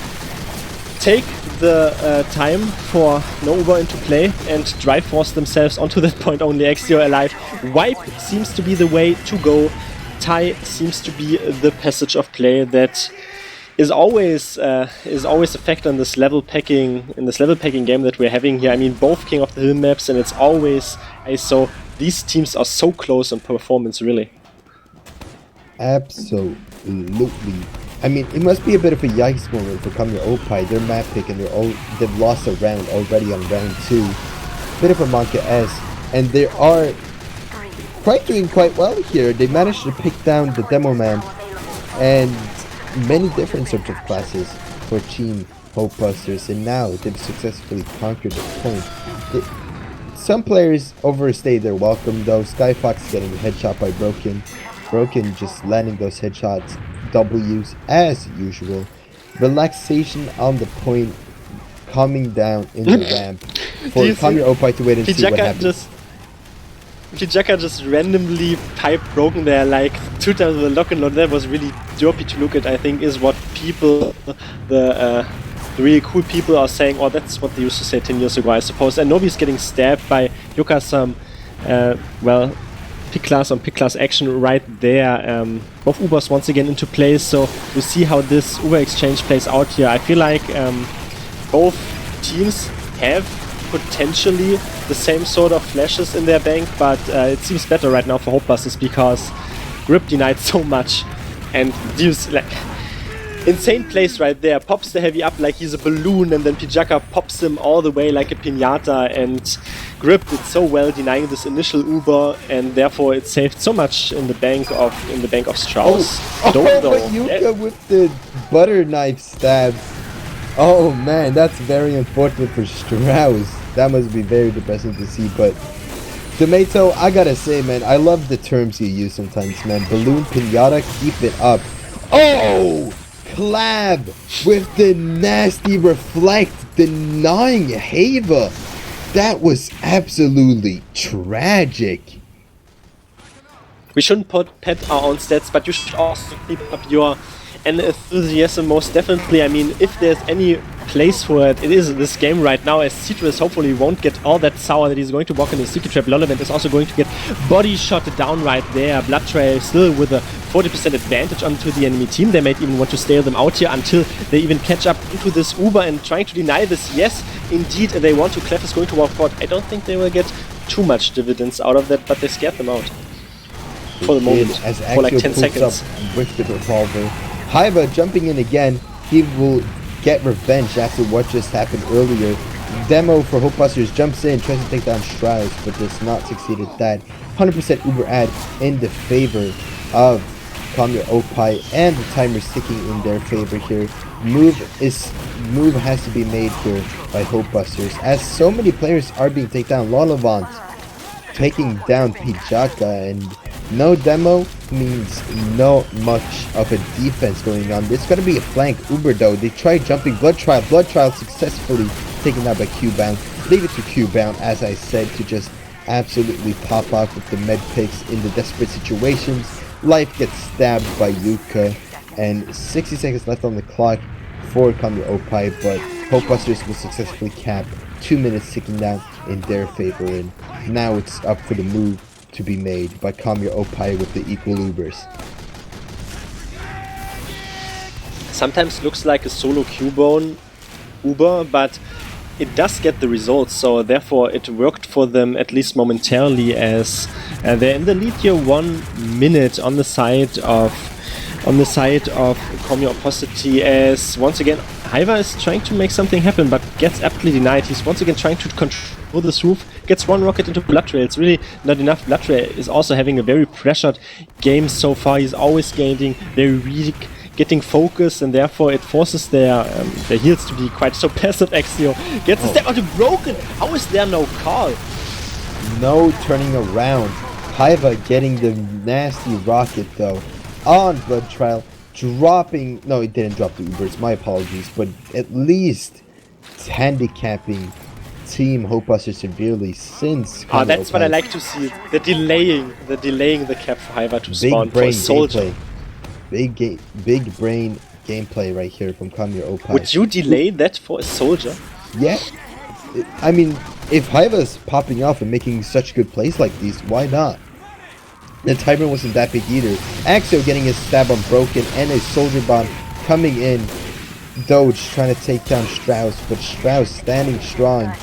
take the time for no Uber into play and drive force themselves onto that point only. Axio alive. Wipe seems to be the way to go. Tie seems to be the passage of play that is always a factor in this level packing game that we're having here. I mean, both King of the Hill maps, and it's always ISO. These teams are so close in performance, really. Absolutely. I mean, it must be a bit of a yikes moment for Come Your Oppai. Their map pick and they've lost a round already on round 2. Bit of a Monka S, and they are doing quite well here. They managed to pick down the demo man and many different sorts of classes for Team Hopebusters, and now they've successfully conquered the point. Some players overstayed their welcome though. Skyfox getting a headshot by Broken. Broken just landing those headshots, W's as usual. Relaxation on the point, coming down in the ramp for Come Your Oppai to wait and see what happens. Pijaka just randomly pipe broken there like 2 times with a lock and load. That was really derpy to look at, I think, is what people, the really cool people are saying, or that's what they used to say 10 years ago, I suppose. And Novi's getting stabbed by Yuka some, well, pick class on pick class action right there. Both Ubers once again into place, so we'll see how this Uber exchange plays out here. I feel like both teams have potentially the same sort of flashes in their bank, but it seems better right now for hopebusters because Grip denied so much and deals like insane place right there. Pops the heavy up like he's a balloon, and then Pijaka pops him all the way like a piñata, and Grip did so well denying this initial Uber, and therefore it saved so much in the bank of Strauss. But Yuka with the butter knife stabs. Oh man, that's very unfortunate for Strauss. That must be very depressing to see, but Domaytoe, I gotta say, man, I love the terms you use sometimes, man. Balloon, piñata, keep it up. Oh! Clab with the nasty reflect, denying Hava. That was absolutely tragic. We shouldn't pet our own stats, but you should also keep up your enthusiasm most definitely. I mean, if there's any place for it, it is this game right now, as Citrus hopefully won't get all that sour that he's going to walk in the Secret Trap. Lolevent is also going to get body shot down right there. Blood Trail still with a 40% advantage onto the enemy team. They might even want to stay them out here until they even catch up into this Uber and trying to deny this. Yes, indeed, they want to. Clef is going to walk forward. I don't think they will get too much dividends out of that, but they scared them out for the moment, for like 10 seconds. With the revolver. Haiba jumping in again. He will get revenge after what just happened earlier. Demo for Hopebusters jumps in, tries to take down Strauss, but does not succeed at that. 100% Uber ad in the favor of Your Oppai, and the timer's ticking in their favor here. Move has to be made here by Hopebusters, as so many players are being taken down. Lolevant taking down Pijaka, and no demo means no much of a defense going on. There's going to be a flank Uber though. They tried jumping Blood Trial successfully taken out by Q-Bound. Leave it to Q-Bound, as I said, to just absolutely pop off with the med picks in the desperate situations. Life gets stabbed by Yuka, and 60 seconds left on the clock for Your Oppai, but Hopebusters will successfully cap 2 minutes ticking down in their favor, and now it's up for the move to be made by Your Oppai with the equal Ubers. Sometimes looks like a solo Q-bone Uber, but it does get the results, so therefore it worked for them at least momentarily, as they're in the lead here 1 minute on the side of Your Opposity, as once again Haiva is trying to make something happen but gets aptly denied. He's once again trying to control this roof, gets one rocket into Blood Trail. It's really not enough. Blood Trail is also having a very pressured game so far. He's always gaining very weak, getting focused, and therefore it forces their heals to be quite so passive. Axio gets a step onto Broken. How is there no call? No turning around. Haiva getting the nasty rocket though on Blood Trail, dropping. No, it didn't drop the Ubers. My apologies, but at least it's handicapping Team Hopebusters severely since. That's what I like to see. The delaying the cap for Haiva to spawn for a soldier. Big brain gameplay right here from Your Oppai. Would you delay that for a soldier? Yeah. I mean, if Haiva's popping off and making such good plays like these, why not? The timer wasn't that big either. Axo getting his stab on Broken, and a soldier bomb coming in. Doge trying to take down Strauss, but Strauss standing strong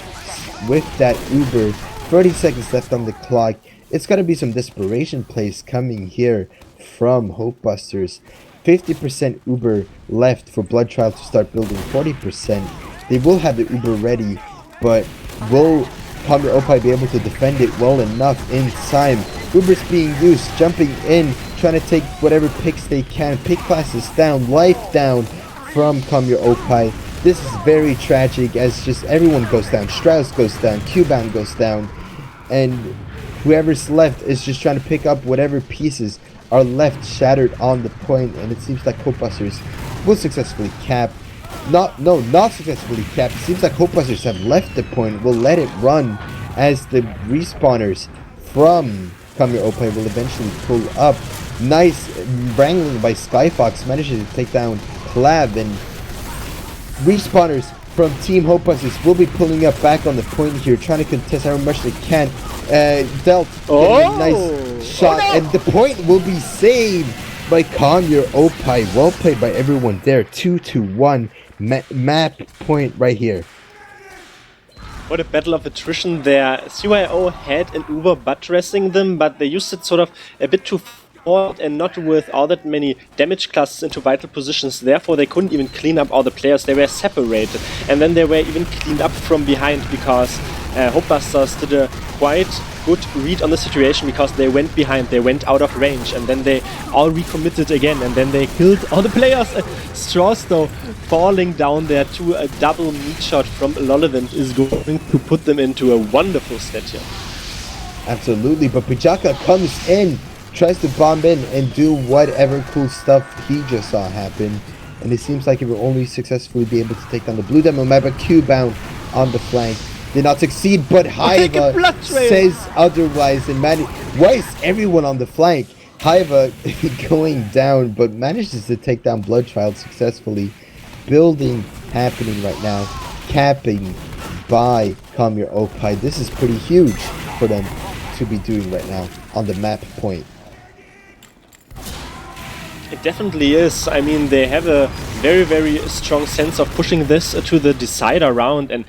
with that Uber. 30 seconds left on the clock. It's gotta be some desperation plays coming here from Hopebusters. 50% Uber left for Blood Trial to start building 40%. They will have the Uber ready, but will Your Oppai be able to defend it well enough in time? Uber's being used, jumping in, trying to take whatever picks they can. Pick classes down, life down from Your Oppai. This is very tragic, as just everyone goes down. Strauss goes down, Q-Bound goes down, and whoever's left is just trying to pick up whatever pieces are left shattered on the point, and it seems like Hopebusters will successfully cap. Not successfully cap. It seems like Hopebusters have left the point, will let it run as the respawners from Come Your Oppai will eventually pull up. Nice wrangling by Skyfox, manages to take down Clav, and respawners from Team Hopebusters will be pulling up back on the point here, trying to contest however much they can. Delt getting a nice shot, and the point will be saved by Come Your Oppai. Well played by everyone there. 2-1 map point right here. What a battle of attrition there. CYO had an Uber butt dressing them, but they used it sort of a bit too forward and not with all that many damage classes into vital positions. Therefore, they couldn't even clean up all the players. They were separated. And then they were even cleaned up from behind because Hopebusters did a quite good read on the situation because they went behind, they went out of range, and then they all recommitted again, and then they killed all the players. Straws though falling down there to a double meat shot from Lolevant is going to put them into a wonderful set here. Absolutely, but Pijaka comes in, tries to bomb in and do whatever cool stuff he just saw happen, and it seems like he will only successfully be able to take down the blue demo map. A Q-bound on the flank did not succeed, but Haiva says otherwise. And why is everyone on the flank? Haiva going down, but manages to take down Blood Child successfully. Building happening right now, capping by Come Your Oppai. This is pretty huge for them to be doing right now on the map point. It definitely is. I mean, they have a very, very strong sense of pushing this to the decider round, and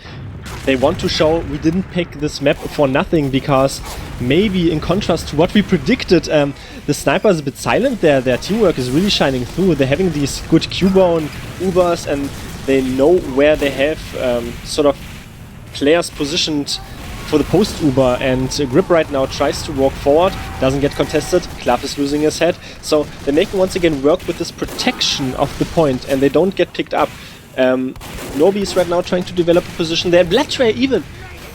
they want to show we didn't pick this map for nothing, because maybe in contrast to what we predicted, the sniper is a bit silent there. Their teamwork is really shining through. They're having these good Q-bone Ubers, and they know where they have sort of players positioned for the post Uber, and Grip right now tries to walk forward, doesn't get contested, Clav is losing his head, so they make once again work with this protection of the point, and they don't get picked up. Nobi is right now trying to develop a position there. Bladtray even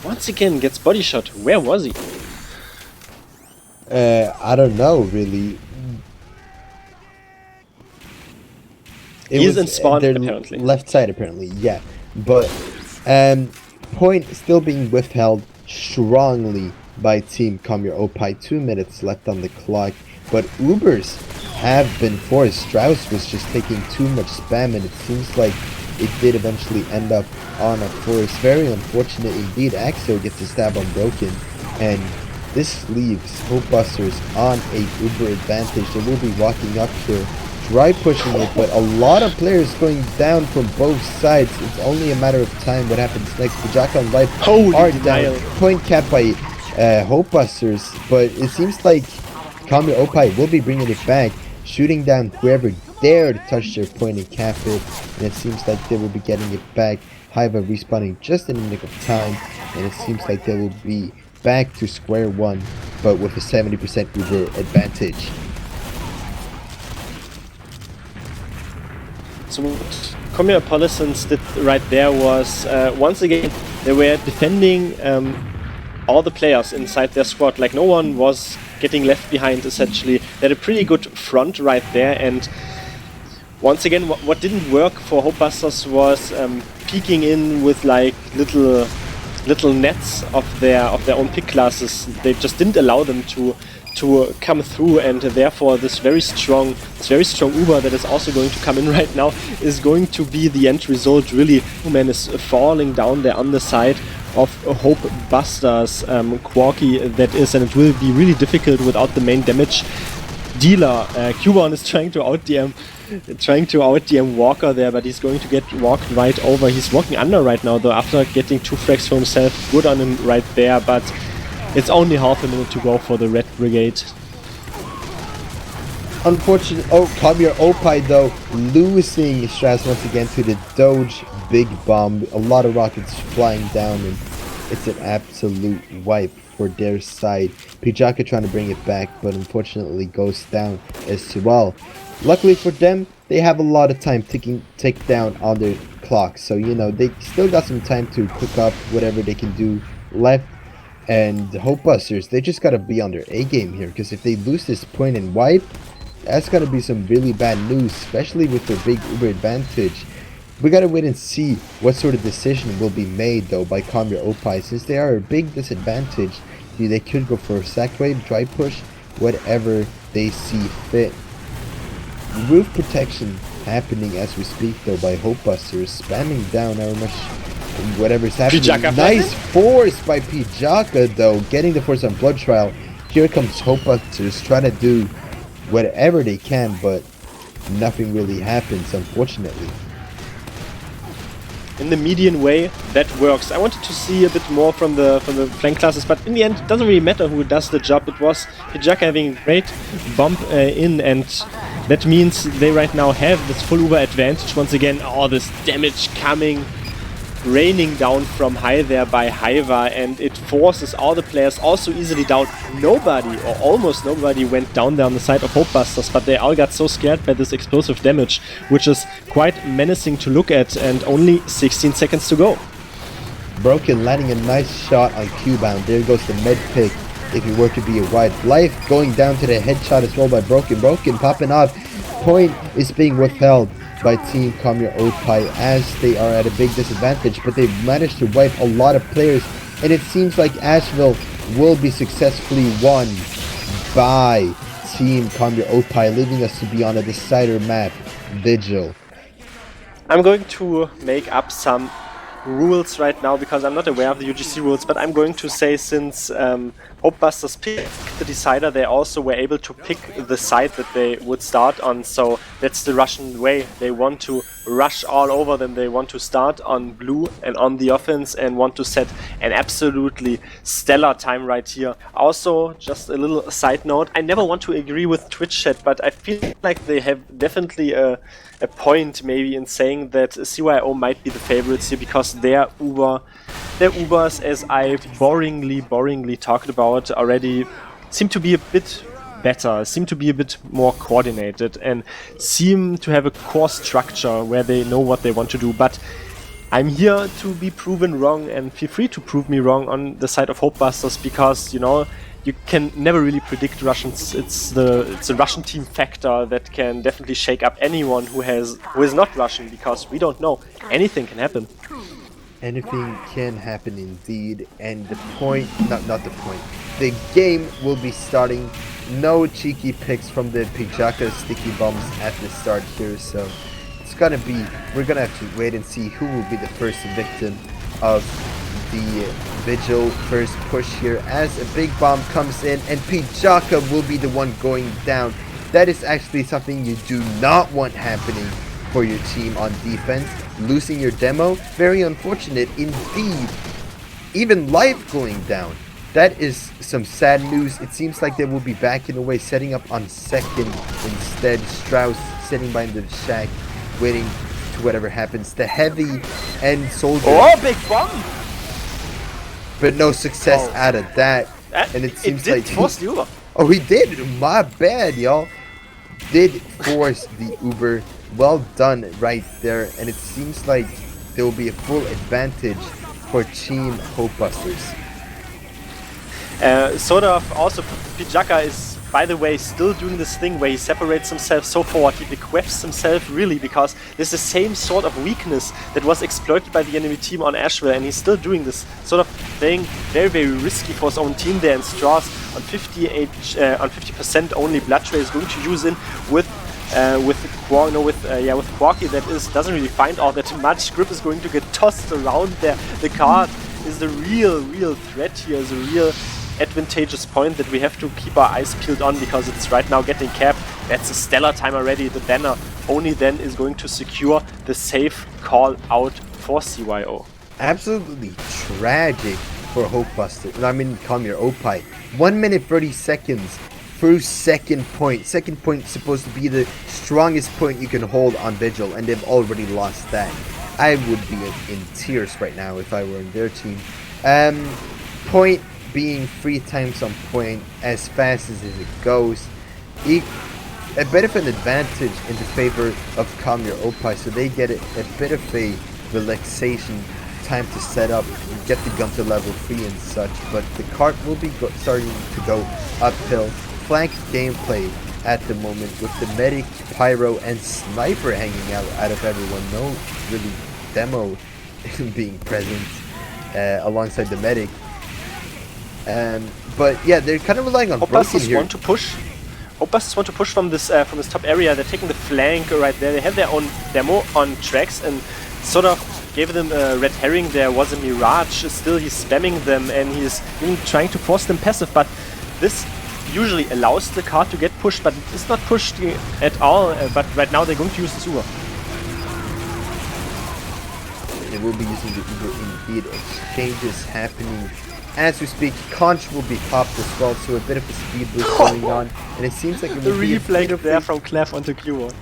once again gets body shot. Where was he? I don't know really. He's in spawn apparently. Left side apparently, yeah. But point still being withheld strongly by Team Come Your Oppai. 2 minutes left on the clock, but Ubers have been forced. Strauss was just taking too much spam, and it seems like it did eventually end up on a force. Very unfortunate indeed. Axel gets a stab unbroken, and this leaves Hopebusters on a Uber advantage. They will be walking up here, dry pushing it, but a lot of players going down from both sides. It's only a matter of time what happens next. Pijaka and Life are down. Point capped by Hopebusters, but it seems like Come Your Oppai will be bringing it back, shooting down whoever dared to touch their point and cap it, and it seems like they will be getting it back. Haiva respawning just in the nick of time, and it seems like they will be back to square one, but with a 70% Uber advantage. So what Come Your Oppai did right there was, once again, they were defending all the players inside their squad. Like, no one was getting left behind, essentially. They had a pretty good front right there, and once again, what didn't work for Hopebusters was peeking in with like little nets of their own pick classes. They just didn't allow them to come through, and therefore this very strong Uber that is also going to come in right now is going to be the end result. Really, man is falling down there on the side of Hopebusters, Quarky that is, and it will be really difficult without the main damage dealer. Q1 is trying to out DM Walker there, but he's going to get walked right over. He's walking under right now though, after getting 2 frags for himself. Good on him right there, but it's only half a minute to go for the Red Brigade. Unfortunate. Come Your Oppai though, losing Strauss once again to the Doge big bomb. A lot of rockets flying down, and it's an absolute wipe for their side. Pijaka trying to bring it back, but unfortunately goes down as well. Luckily for them, they have a lot of time take down on their clock, so you know they still got some time to cook up whatever they can do left. And the Hopebusters, they just gotta be on their A game here, because if they lose this point and wipe, that's gotta be some really bad news, especially with their big Uber advantage. We gotta wait and see what sort of decision will be made though by Come Your Oppai, since they are a big disadvantage. They could go for a sack wave, dry push, whatever they see fit. Roof protection happening as we speak though by Hopebusters, spamming down our whatever's happening. Pijaka nice force by Pijaka though, getting the force on Blood Trial. Here comes Hopebusters trying to do whatever they can, but nothing really happens, unfortunately. In the median way, that works. I wanted to see a bit more from the flank classes, but in the end, it doesn't really matter who does the job. It was Pijaka having a great bump in, and that means they right now have this full Uber advantage. Once again, all this damage coming, raining down from high there by Hiva, and it forces all the players also easily down. Nobody, or almost nobody, went down there on the side of Hopebusters, but they all got so scared by this explosive damage, which is quite menacing to look at, and only 16 seconds to go. Broken landing a nice shot on Q-bound. There goes the med pick. If he were to be a wide life, going down to the headshot as well by Broken. Broken popping off. Point is being withheld by Team Your Oppai as they are at a big disadvantage, but they've managed to wipe a lot of players, and it seems like Ashville will be successfully won by Team Your Oppai, leaving us to be on a decider map, Vigil. I'm going to make up some rules right now because I'm not aware of the UGC rules, but I'm going to say since Hopebusters picked the decider, they also were able to pick the side that they would start on, so that's the Russian way. They want to rush all over them, they want to start on blue and on the offense and want to set an absolutely stellar time right here. Also, just a little side note, I never want to agree with Twitch chat, but I feel like they have definitely a point maybe in saying that CYO might be the favorites here because their Ubers, as I boringly talked about already, seem to be a bit better, seem to be a bit more coordinated, and seem to have a core structure where they know what they want to do. But I'm here to be proven wrong, and feel free to prove me wrong on the side of Hopebusters, because, you know, you can never really predict Russians. It's the Russian team factor that can definitely shake up anyone who is not Russian, because we don't know. Anything can happen. Anything can happen indeed, and the point, not the point, the game will be starting. No cheeky picks from the Pijaka sticky bombs at the start here, so it's gonna be, we're gonna have to wait and see who will be the first victim of the Vigil first push here, as a big bomb comes in and Pijaka will be the one going down. That is actually something you do not want happening for your team on defense. Losing your demo, very unfortunate indeed. Even life going down. That is some sad news. It seems like they will be backing away, setting up on second instead. Strauss sitting behind the shack, waiting to whatever happens. The heavy and soldier. Oh, big bomb! But no success out of that. And it seems like force the Uber. Oh, he did. My bad, y'all. Did force the Uber. Well done right there. And it seems like there will be a full advantage for Team Hopebusters. Sort of also, Pijaka is, by the way, still doing this thing where he separates himself so forward. He bequeaths himself really, because this is the same sort of weakness that was exploited by the enemy team on Ashville, and he's still doing this sort of playing very really risky for his own team there. And Strauss on 50% only Blood Ray is going to use in with Quarky. That doesn't really find all that much. Grip is going to get tossed around there. The card is the real threat here, is a real advantageous point that we have to keep our eyes peeled on, because it's right now getting capped. That's a stellar time already. The banner only then is going to secure the safe call out for CYO. Absolutely tragic for Hopebusters. I mean, Your Oppai. 1 minute 30 seconds through second point. Second point is supposed to be the strongest point you can hold on Vigil, and they've already lost that. I would be in tears right now if I were in their team. Point being 3 times on point as fast as it goes. A bit of an advantage in the favor of Your Oppai, so they get a bit of a relaxation time to set up, get the gun to level 3 and such, but the cart will be starting to go uphill. Flank gameplay at the moment with the medic, pyro, and sniper hanging out of everyone. No really demo being present alongside the medic. But yeah, they're kind of relying on Broken Hopebusters here. want to push. Hopebusters want to push from this top area. They're taking the flank right there. They have their own demo on tracks and sort of gave them a red herring. There was a Mirage. Still, he's spamming them and he's even trying to force them passive. But this usually allows the card to get pushed, but it is not pushed at all. But right now they're going to use the Uber. They will be using the Uber indeed. Exchanges happening as we speak. Conch will be popped as well, so a bit of a speed boost going on. And it seems like it will be a Refleks there from Clef onto Q1.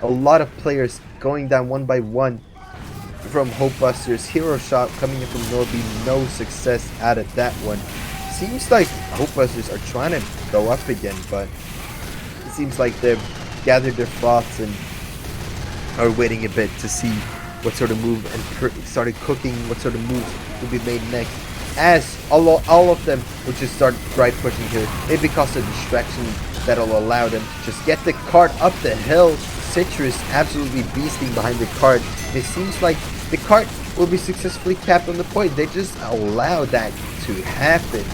A lot of players going down one by one from Hopebusters. Hero shot coming in from Norby, no success out of that one. Seems like Hopebusters are trying to go up again, but it seems like they've gathered their thoughts and are waiting a bit to see what sort of move and started cooking what sort of moves will be made next. As all of them will just start right pushing here, maybe because of distraction that'll allow them to just get the cart up the hill. Citrus absolutely beasting behind the cart. It seems like the cart will be successfully capped on the point. They just allow that to happen.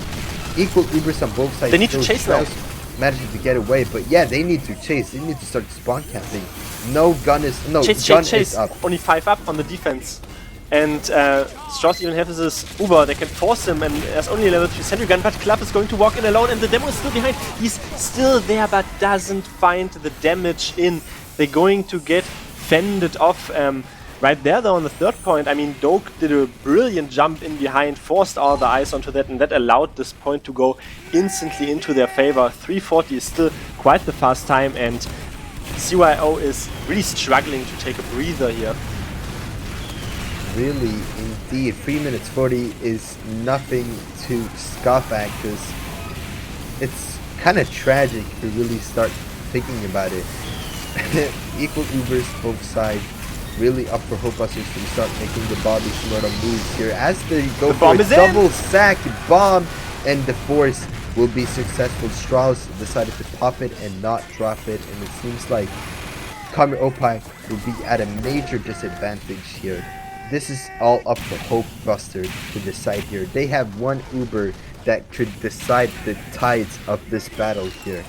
Equal Ubers on both sides. They need to chase now. Managing to get away, but yeah, they need to chase. They need to start spawn capping. No gun is Chase. is up. Only 5 up on the defense. And Strauss even has this Uber, they can force him, and there's only a level 3 sentry gun, but Club is going to walk in alone, and the demo is still behind. He's still there, but doesn't find the damage in. They're going to get fended off right there, though, on the third point. I mean, Doke did a brilliant jump in behind, forced all the eyes onto that, and that allowed this point to go instantly into their favor. 340 is still quite the fast time, and CYO is really struggling to take a breather here. Really, indeed, 3 minutes 40 is nothing to scoff at, because it's kind of tragic if you really start thinking about it. Equal Ubers both sides, really up for Hopebusters to start making the Bobby Shimura moves here as they go for a double sack bomb, and the force will be successful. Strauss decided to pop it and not drop it, and it seems like Your Oppai will be at a major disadvantage here. This is all up for Hopebusters to decide here. They have one Uber that could decide the tides of this battle here.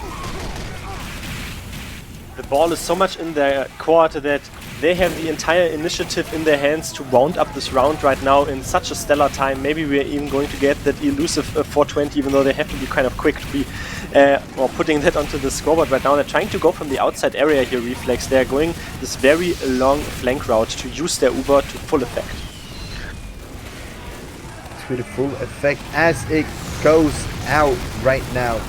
The ball is so much in their court that they have the entire initiative in their hands to round up this round right now in such a stellar time. Maybe we're even going to get that elusive 420, even though they have to be kind of quick to be or putting that onto the scoreboard right now. They're trying to go from the outside area here, Refleks. They're going this very long flank route to use their Uber to full effect. To the full effect as it goes out right now.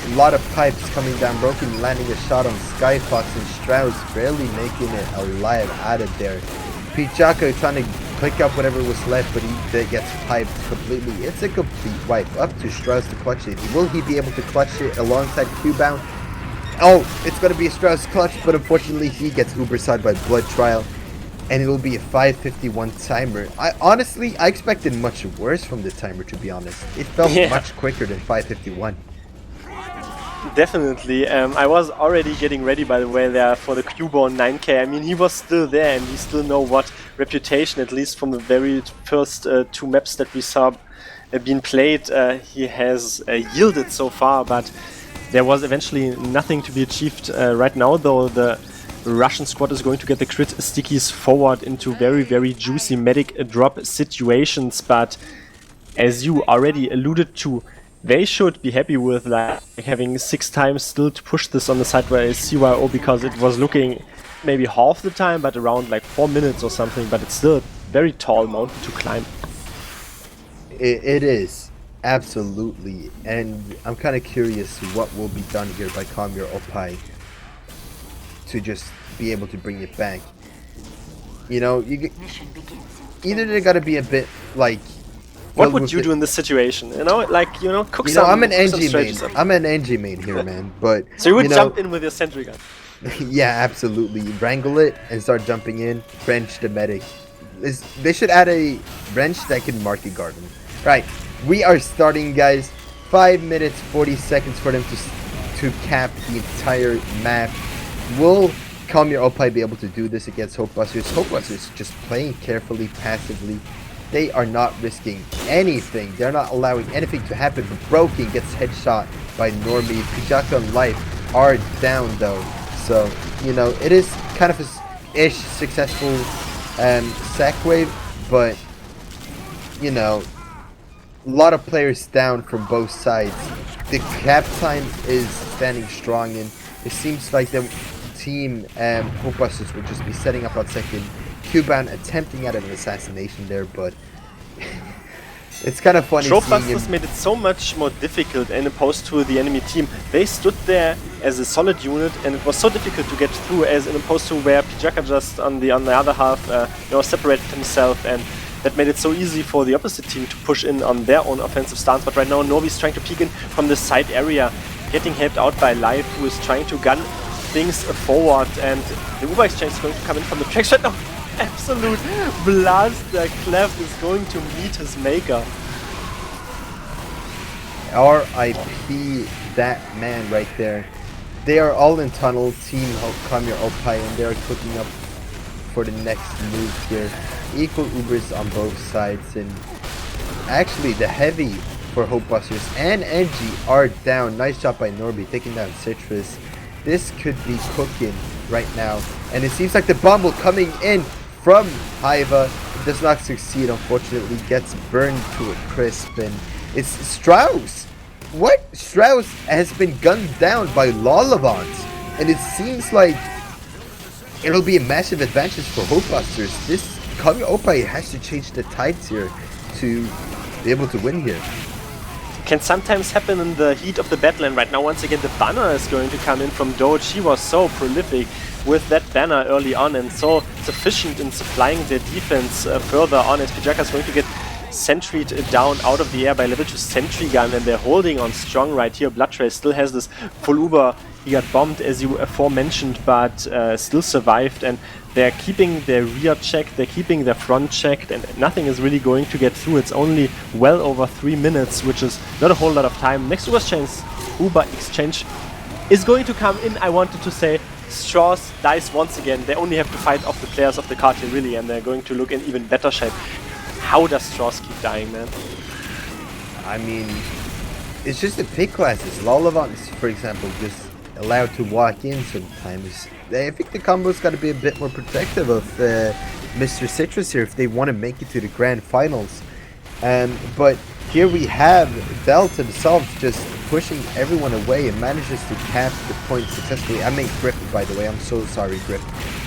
A lot of pipes coming down, Broken landing a shot on Skyfox, and Strauss barely making it alive out of there. Pichaka trying to pick up whatever was left, but he gets piped completely. It's a complete wipe. Up to Strauss to clutch it. Will he be able to clutch it alongside Q-Bound? Oh, it's going to be a Strauss clutch, but unfortunately he gets Uber-side by Blood Trial, and it'll be a 5:51 timer. I expected much worse from the timer, to be honest. It felt much quicker than 5:51. Definitely. I was already getting ready, by the way, there for the Q-Born 9K. I mean, he was still there, and we still know what reputation, at least from the very first 2 maps that we saw being played, he has yielded so far, but there was eventually nothing to be achieved right now, though. The Russian squad is going to get the crit stickies forward into very, very juicy medic drop situations, but as you already alluded to, they should be happy with like having 6 times still to push this on the side where CYO, because it was looking maybe half the time, but around like 4 minutes or something, but it's still a very tall mountain to climb. It is, absolutely, and I'm kind of curious what will be done here by Your Oppai to just be able to bring it back. You know, either they gotta be a bit like... What would you do in this situation? You know, like, you know, cook some. I'm an NG main. I'm an NG main here, man. But so you would jump in with your sentry gun. Yeah, absolutely. Wrangle it and start jumping in. Wrench the medic. They should add a wrench that can market garden. Right. We are starting, guys. 5 minutes 40 seconds for them to cap the entire map. Will Your Oppai be able to do this against Hopebusters? Hopebusters just playing carefully, passively. They are not risking anything. They're not allowing anything to happen. But Broken gets headshot by Normie. Pijaka and Life are down though. So, you know, it is kind of a ish successful sack wave, but, you know, a lot of players down from both sides. The cap time is standing strong, and it seems like the team hopebusters will just be setting up on second. Q-Bound attempting at an assassination there, but it's kind of funny seeing Hopebusters made it so much more difficult in opposed to the enemy team. They stood there as a solid unit, and it was so difficult to get through as in opposed to where Pijaka just on the other half you know, separated himself, and that made it so easy for the opposite team to push in on their own offensive stance. But right now Novi's trying to peek in from the side area, getting helped out by Live, who is trying to gun things forward, and the Uber exchange is going to come in from the tracks right now. Absolute blaster. Clef is going to meet his maker. RIP that man right there. They are all in tunnel, team Your Oppai, and they are cooking up for the next move here. Equal Ubers on both sides, and actually the heavy for Hopebusters and NG are down. Nice job by Norby taking down Citrus. This could be cooking right now, and it seems like the bumble coming in from Hiva does not succeed, unfortunately, gets burned to a crisp, and it's Strauss. What? Strauss has been gunned down by Lolavant, and it seems like it'll be a massive advantage for Hopebusters. This Your Oppai has to change the tides here to be able to win here. Can sometimes happen in the heat of the battle, and right now once again the banner is going to come in from Doge. She was so prolific with that banner early on and so sufficient in supplying their defense further on, as Pijaka is going to get sentryed down out of the air by level 2 sentry gun, and they're holding on strong right here. Bloodtrace still has this full Uber. He got bombed as you aforementioned, but still survived, and they're keeping their rear checked, they're keeping their front checked, and nothing is really going to get through. It's only well over 3 minutes, which is not a whole lot of time. Next Uber exchange is going to come in. I wanted to say Strauss dies once again. They only have to fight off the players of the card here, really, and they're going to look in even better shape. How does Strauss keep dying, man? I mean, it's just the pick classes. Lolavant is, for example, just allowed to walk in sometimes. I think the combo's got to be a bit more protective of Mr. Citrus here if they want to make it to the grand finals. But here we have Delta himself just pushing everyone away and manages to cap the point successfully. I mean Grip, by the way. I'm so sorry, Grip,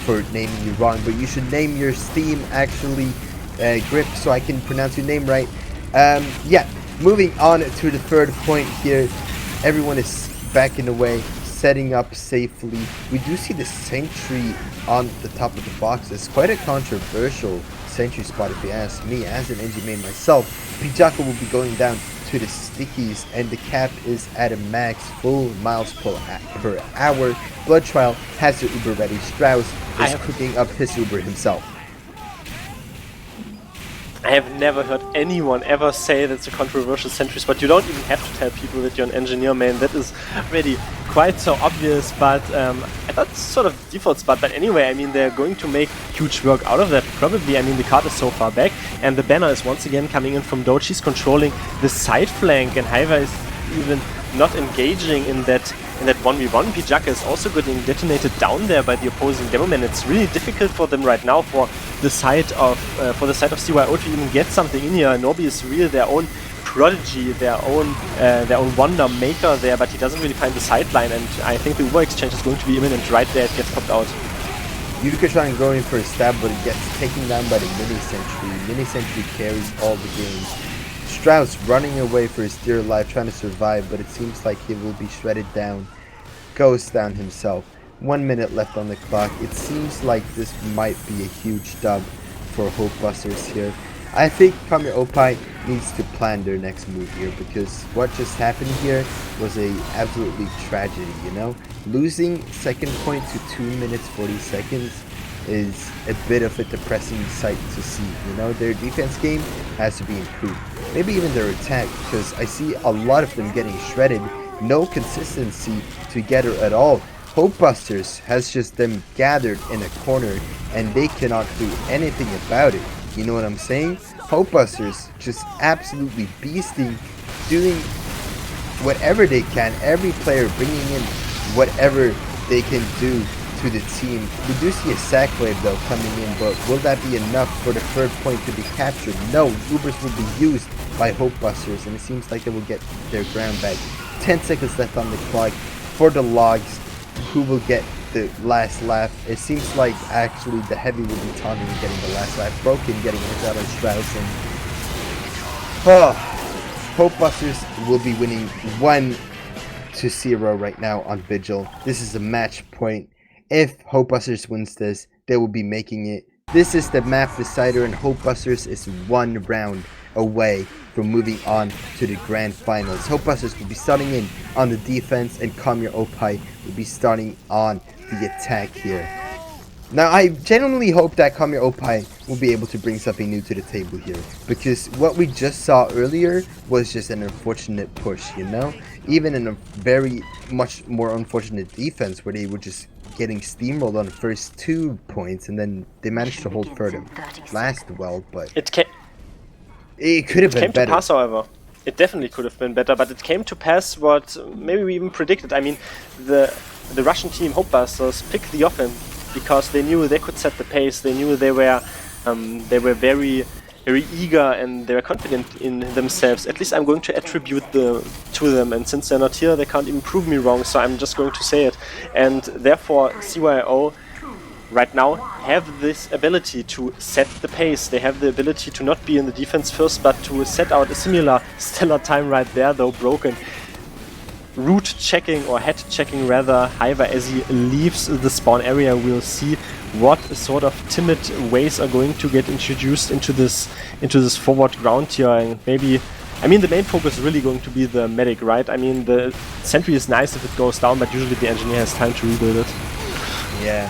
for naming you wrong, but you should name your Steam actually Grip so I can pronounce your name right. Yeah, moving on to the third point here. Everyone is backing away, setting up safely. We do see the sentry on the top of the box. It's quite a controversial sentry spot if you ask me, as an NG main myself. Pijaka will be going down to the stickies, and the cap is at a max, full miles per hour. Blood Trial has the Uber ready. Strauss is cooking up his Uber himself. I have never heard anyone ever say that's a controversial sentry spot. You don't even have to tell people that you're an engineer main. That is already quite so obvious, but I thought it's sort of default spot. But anyway, I mean, they're going to make huge work out of that, probably. I mean, the card is so far back, and the banner is once again coming in from Doge. He's controlling the side flank, and Hiva is even not engaging in that 1v1. Pijaka is also getting detonated down there by the opposing Demoman. It's really difficult for them right now for the side of CYO to even get something in here. Nobi is really their own prodigy, their own wonder maker there, but he doesn't really find the sideline, and I think the Uber exchange is going to be imminent right there. It gets popped out. Yukashan going for a stab, but it gets taken down by the mini sentry. Mini sentry carries all the games. Strauss running away for his dear life, trying to survive, but it seems like he will be shredded down. Goes down himself. 1 minute left on the clock. It seems like this might be a huge dub for Hopebusters here. I think Your Oppai needs to plan their next move here, because what just happened here was a absolutely tragedy, you know? Losing second point to 2 minutes 40 seconds is a bit of a depressing sight to see, you know? Their defense game has to be improved. Maybe even their attack, because I see a lot of them getting shredded. No consistency together at all. Hopebusters has just them gathered in a corner, and they cannot do anything about it. You know what I'm saying? Hopebusters just absolutely beasting, doing whatever they can, every player bringing in whatever they can do to the team. We do see a sack wave though coming in, but will that be enough for the third point to be captured? No, Ubers will be used by Hopebusters, and it seems like they will get their ground back. 10 seconds left on the clock for the logs. Who will get the last laugh? It seems like actually the heavy will be taunting and getting the last laugh. Broken getting hit out on Strauss, and Hopebusters will be winning 1-0 right now on Vigil. This is a match point. If Hopebusters wins this, they will be making it. This is the map decider, and Hopebusters is 1 round away from moving on to the grand finals. Hopebusters will be starting in on the defense, and Your Oppai will be starting on the attack here. Now, I genuinely hope that Your Oppai will be able to bring something new to the table here, because what we just saw earlier was just an unfortunate push, you know? Even in a very much more unfortunate defense where they were just getting steamrolled on the first 2 points, and then they managed to hold further last well, but It could have been came better. to pass, however. It definitely could have been better, but it came to pass what maybe we even predicted. I mean, the Russian team, Hopebusters, picked the offense because they knew they could set the pace. They knew they were very eager, and they were confident in themselves. At least I'm going to attribute to them, and since they're not here, they can't even prove me wrong, so I'm just going to say it. And therefore, CYO right now have this ability to set the pace. They have the ability to not be in the defense first, but to set out a similar stellar time right there, though broken. Route checking, or head checking rather, Hiver as he leaves the spawn area. We'll see what sort of timid ways are going to get introduced into this forward ground here, and maybe, I mean, the main focus is really going to be the medic, right? I mean, the sentry is nice if it goes down, but usually the engineer has time to rebuild it. Yeah,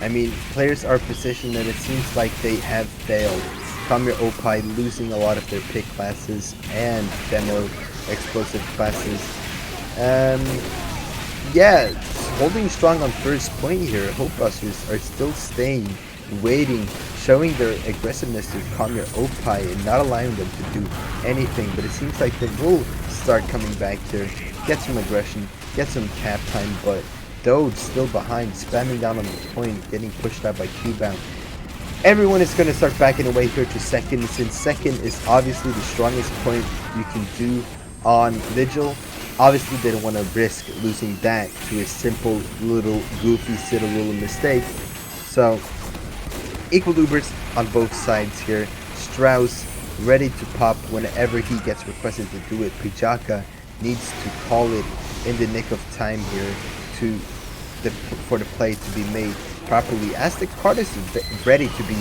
I mean, players are positioned, and it seems like they have failed. Your Oppai losing a lot of their pick classes and demo explosive classes. Yeah, holding strong on first point here. Hopebusters are still staying, waiting, showing their aggressiveness to Your Oppai and not allowing them to do anything. But it seems like they will start coming back here, get some aggression, get some cap time, but Doge still behind, spamming down on the point, getting pushed out by Q-bound. Everyone is going to start backing away here to second, since second is obviously the strongest point you can do on Vigil. Obviously, they don't want to risk losing that to a simple little goofy little mistake. So, equal Ubers on both sides here. Strauss ready to pop whenever he gets requested to do it. Pijaka needs to call it in the nick of time here for the play to be made properly, as the card is ready to be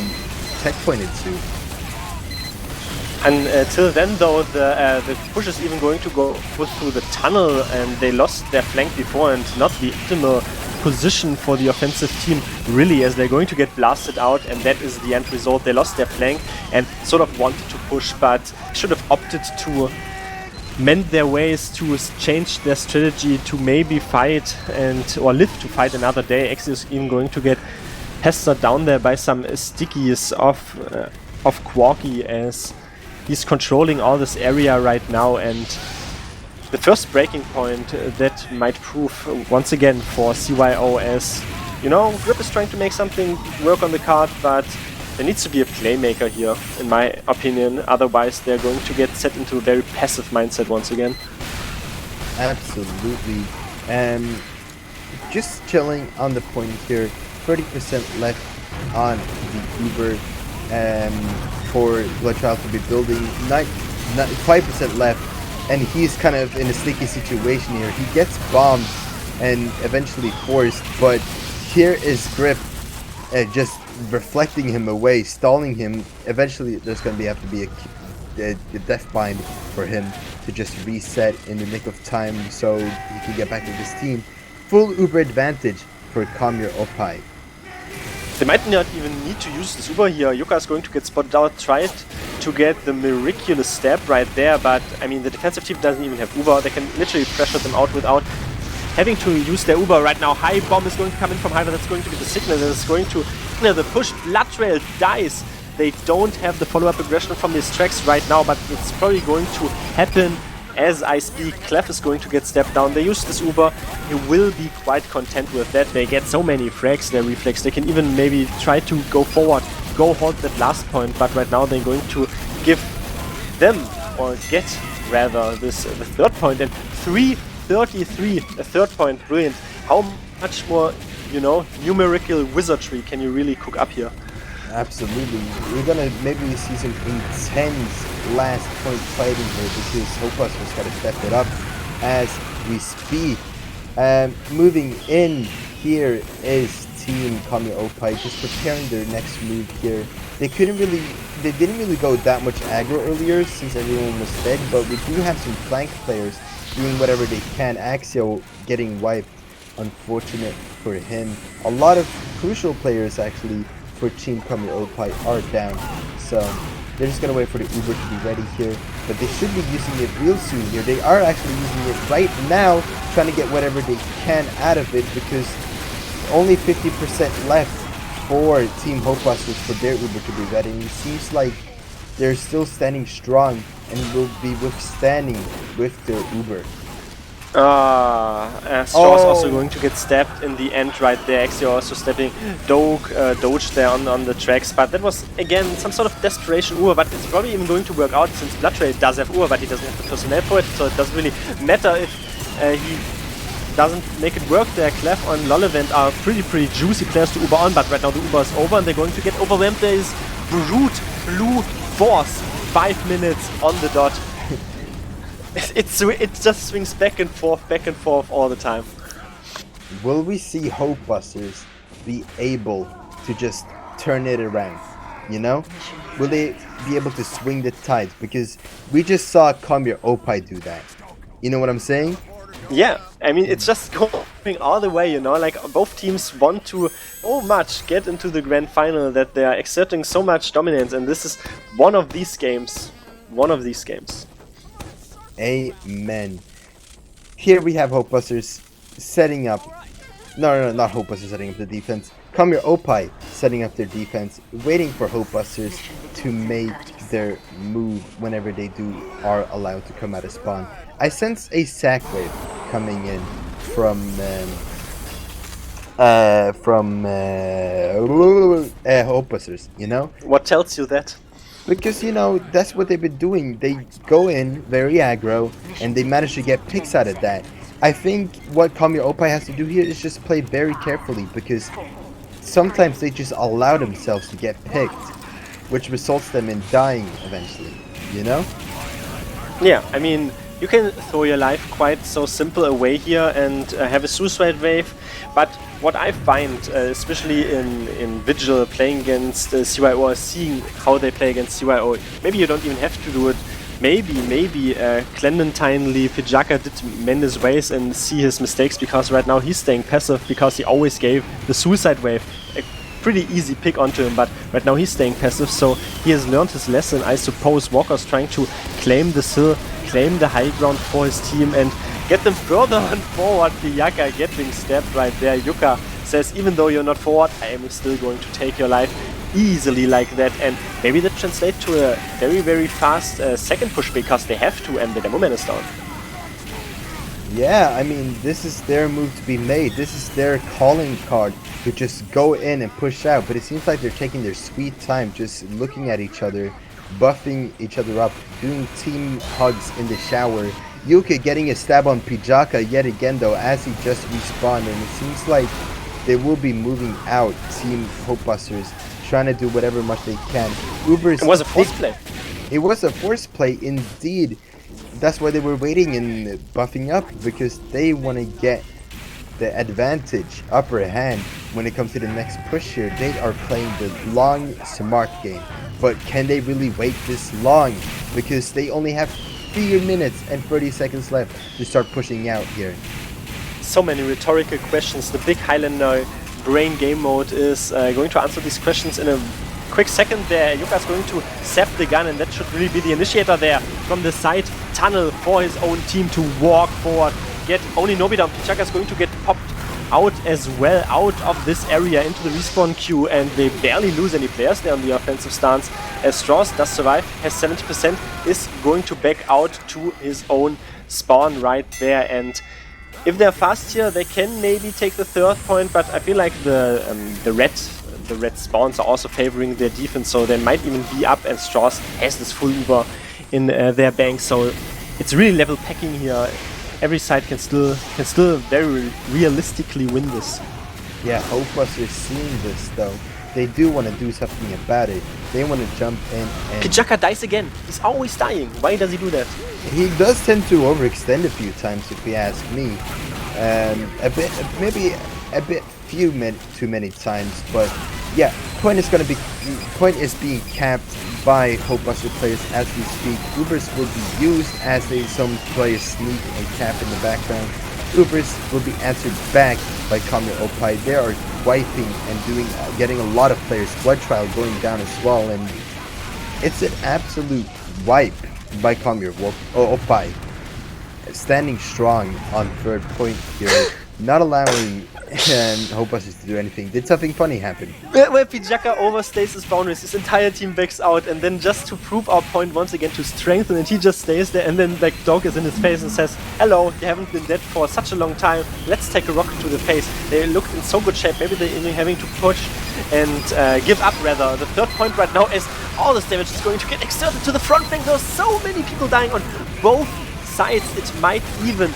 checkpointed to. And till then, though, the push is even going to go through the tunnel, and they lost their flank before, and not the optimal position for the offensive team, really, as they're going to get blasted out, and that is the end result. They lost their flank and sort of wanted to push, but should have opted to mend their ways, to change their strategy, to maybe fight or live to fight another day. X is even going to get pestered down there by some stickies of Quarky, as he's controlling all this area right now, and the first breaking point that might prove once again for CYO, as, you know, Grip is trying to make something work on the card, but there needs to be a playmaker here, in my opinion, otherwise they're going to get set into a very passive mindset once again. Absolutely. Just chilling on the point here, 30% left on the Uber for Bloodchild to be building, 5% left, and he's kind of in a sticky situation here. He gets bombed and eventually forced, but here is Grip just reflecting him away, stalling him. Eventually there's going to have to be a death bind for him to just reset in the nick of time so he can get back with his team. Full Uber advantage for Your Oppai. They might not even need to use this Uber here. Yuka is going to get spotted out, tried to get the miraculous stab right there, but I mean the defensive team doesn't even have Uber. They can literally pressure them out without having to use their Uber right now. High bomb is going to come in from Highlander. That's going to be the signal that is going to signal the push. Blood Trail dies They don't have the follow-up aggression from these tracks right now, but it's probably going to happen as I speak. Clef is going to get stepped down. They use this Uber. He will be quite content with that. They get so many frags, their Refleks. They can even maybe try to go forward, go hold that last point, but right now they're going to give them, or get rather, the third point, and 3:33, a third point, brilliant. How much more, you know, numerical wizardry can you really cook up here? Absolutely. We're gonna maybe see some intense last point fighting here because hopebusters gotta step it up as we speak. Moving in here is Team Your Oppai just preparing their next move here. They didn't really go that much aggro earlier since everyone was dead, but we do have some flank players doing whatever they can. Axio getting wiped, unfortunate for him. A lot of crucial players actually for Team Your Oppai are down, so they're just gonna wait for the Uber to be ready here, but they should be using it real soon here. They are actually using it right now, trying to get whatever they can out of it, because only 50% left for Team Hopebusters for their Uber to be ready, and it seems like they're still standing strong and will be withstanding with their Uber. Straw's also going to get stabbed in the end right there. Axio also stepping Doge there on the tracks, but that was again some sort of desperation Uber, but it's probably even going to work out since Bloodray does have Uber, but he doesn't have the personnel for it, so it doesn't really matter if he doesn't make it work there. Clef on Lollivant are pretty juicy players to Uber on, but right now the Uber is over and they're going to get overwhelmed. There is brute blue force, 5 minutes on the dot. It just swings back and forth all the time. Will we see Hopebusters be able to just turn it around? You know? Will they be able to swing the tide? Because we just saw Your Oppai do that. You know what I'm saying? Yeah, I mean, it's just going all the way, you know, like both teams want to so much get into the grand final that they are exerting so much dominance, and this is one of these games. Amen. Here we have Hopebusters setting up. No, not Hopebusters setting up the defense. Your Oppai setting up their defense, waiting for Hopebusters to make their move whenever they are allowed to come out of spawn. I sense a sack wave coming in from Hopebusters, you know? What tells you that? Because, you know, that's what they've been doing. They go in very aggro and they manage to get picks out of that. I think what Your Oppai has to do here is just play very carefully, because sometimes they just allow themselves to get picked, which results them in dying eventually, you know? Yeah, I mean, you can throw your life quite so simple away here and have a suicide wave, but what I find, especially in Vigil playing against CYO, or seeing how they play against CYO, maybe you don't even have to do it. Maybe clementinely Pijaka did mend his ways and see his mistakes, because right now he's staying passive because he always gave the suicide wave a pretty easy pick onto him, but right now he's staying passive, so he has learned his lesson. I suppose Walker's trying to claim the hill, claim the high ground for his team and get them further on forward. Pijaka getting stabbed right there. Yuka says, even though you're not forward, I am still going to take your life easily like that, and maybe that translates to a very fast second push, because they have to, and the demo man is down. Yeah, I mean, this is their move to be made. This is their calling card to just go in and push out, but it seems like they're taking their sweet time, just looking at each other, buffing each other up, doing team hugs in the shower. Yuka getting a stab on Pijaka yet again though, as he just respawned, and it seems like they will be moving out Team Hopebusters, trying to do whatever much they can. Uber's It was a force play. It was a force play indeed. That's why they were waiting and buffing up, because they want to get the advantage, upper hand, when it comes to the next push here. They are playing the long, smart game. But can they really wait this long? Because they only have 3 minutes and 30 seconds left to start pushing out here. So many rhetorical questions. The big Highlander brain game mode is going to answer these questions in a quick second there. Yuka's going to zap the gun, and that should really be the initiator there from the side tunnel for his own team to walk forward. Get only Nobi down. Pichaka's going to get popped out as well, out of this area into the respawn queue, and they barely lose any players there on the offensive stance. As Strauss does survive, has 70%, is going to back out to his own spawn right there, and if they're fast here, they can maybe take the third point, but I feel like the red spawns are also favoring their defense, so they might even be up, and Strauss has this full Uber in their bank, so it's really level packing here. Every side can still very realistically win this. Yeah, hopebusters seeing this though. They do want to do something about it. They want to jump in and... Pijaka dies again. He's always dying. Why does he do that? He does tend to overextend a few times, if you ask me. Maybe a bit too many times, but yeah, point is being capped by hopebuster players as we speak. Ubers will be used as some players sneak and cap in the background. Ubers will be answered back by Your Oppai. They are wiping and getting a lot of players. Blood Trial going down as well, and it's an absolute wipe by Your Oppai. Standing strong on third point here, not allowing hopebusters to do anything. Did something funny happen? Where Pijaka overstays his boundaries, his entire team backs out, and then just to prove our point once again, to strengthen it, he just stays there, and then like Dog is in his face and says, "Hello, you haven't been dead for such a long time, let's take a rocket to the face." They looked in so good shape, maybe they're even having to push and give up rather. The third point right now is all this damage is going to get exerted to the front flank. There's so many people dying on both sides. It might even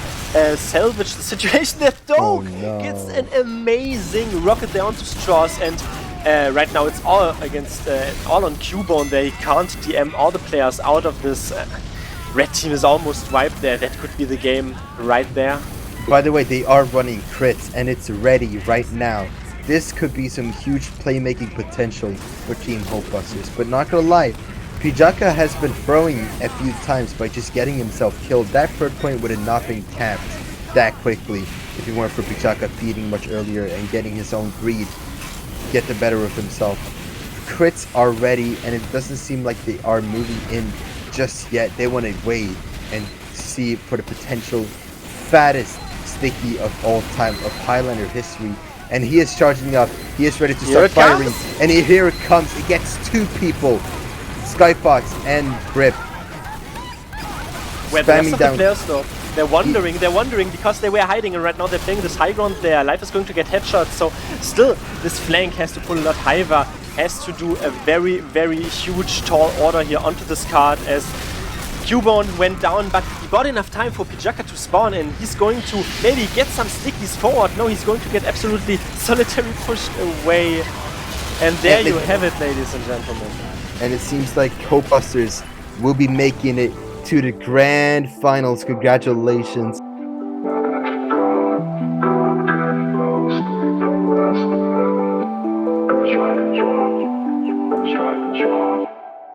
salvage the situation. There Dog gets an amazing rocket there onto Strauss, and right now it's all against all on Cubone. They can't DM all the players out of this. Red team is almost wiped there. That could be the game right there. By the way, they are running crits and it's ready right now. This could be some huge playmaking potential for Team Hopebusters, but not gonna lie, Pijaka has been throwing a few times by just getting himself killed. That third point would have not been capped that quickly if it weren't for Pijaka feeding much earlier and getting his own greed get the better of himself. Crits are ready, and it doesn't seem like they are moving in just yet. They want to wait and see for the potential fattest sticky of all time of Highlander history. And he is charging up. He is ready to start firing. And here it comes. It gets two people. Skyfox and Grip. Where the rest of the players though, they're wondering because they were hiding, and right now they're playing this high ground. Their life is going to get headshots, so still this flank has to pull a lot. Hiva has to do a very, very huge tall order here onto this card as Cubone went down, but he got enough time for Pijaka to spawn, and he's going to maybe get some stickies forward. No, he's going to get absolutely solitary pushed away. And there you have it, ladies and gentlemen. And it seems like Hopebusters will be making it to the grand finals. Congratulations.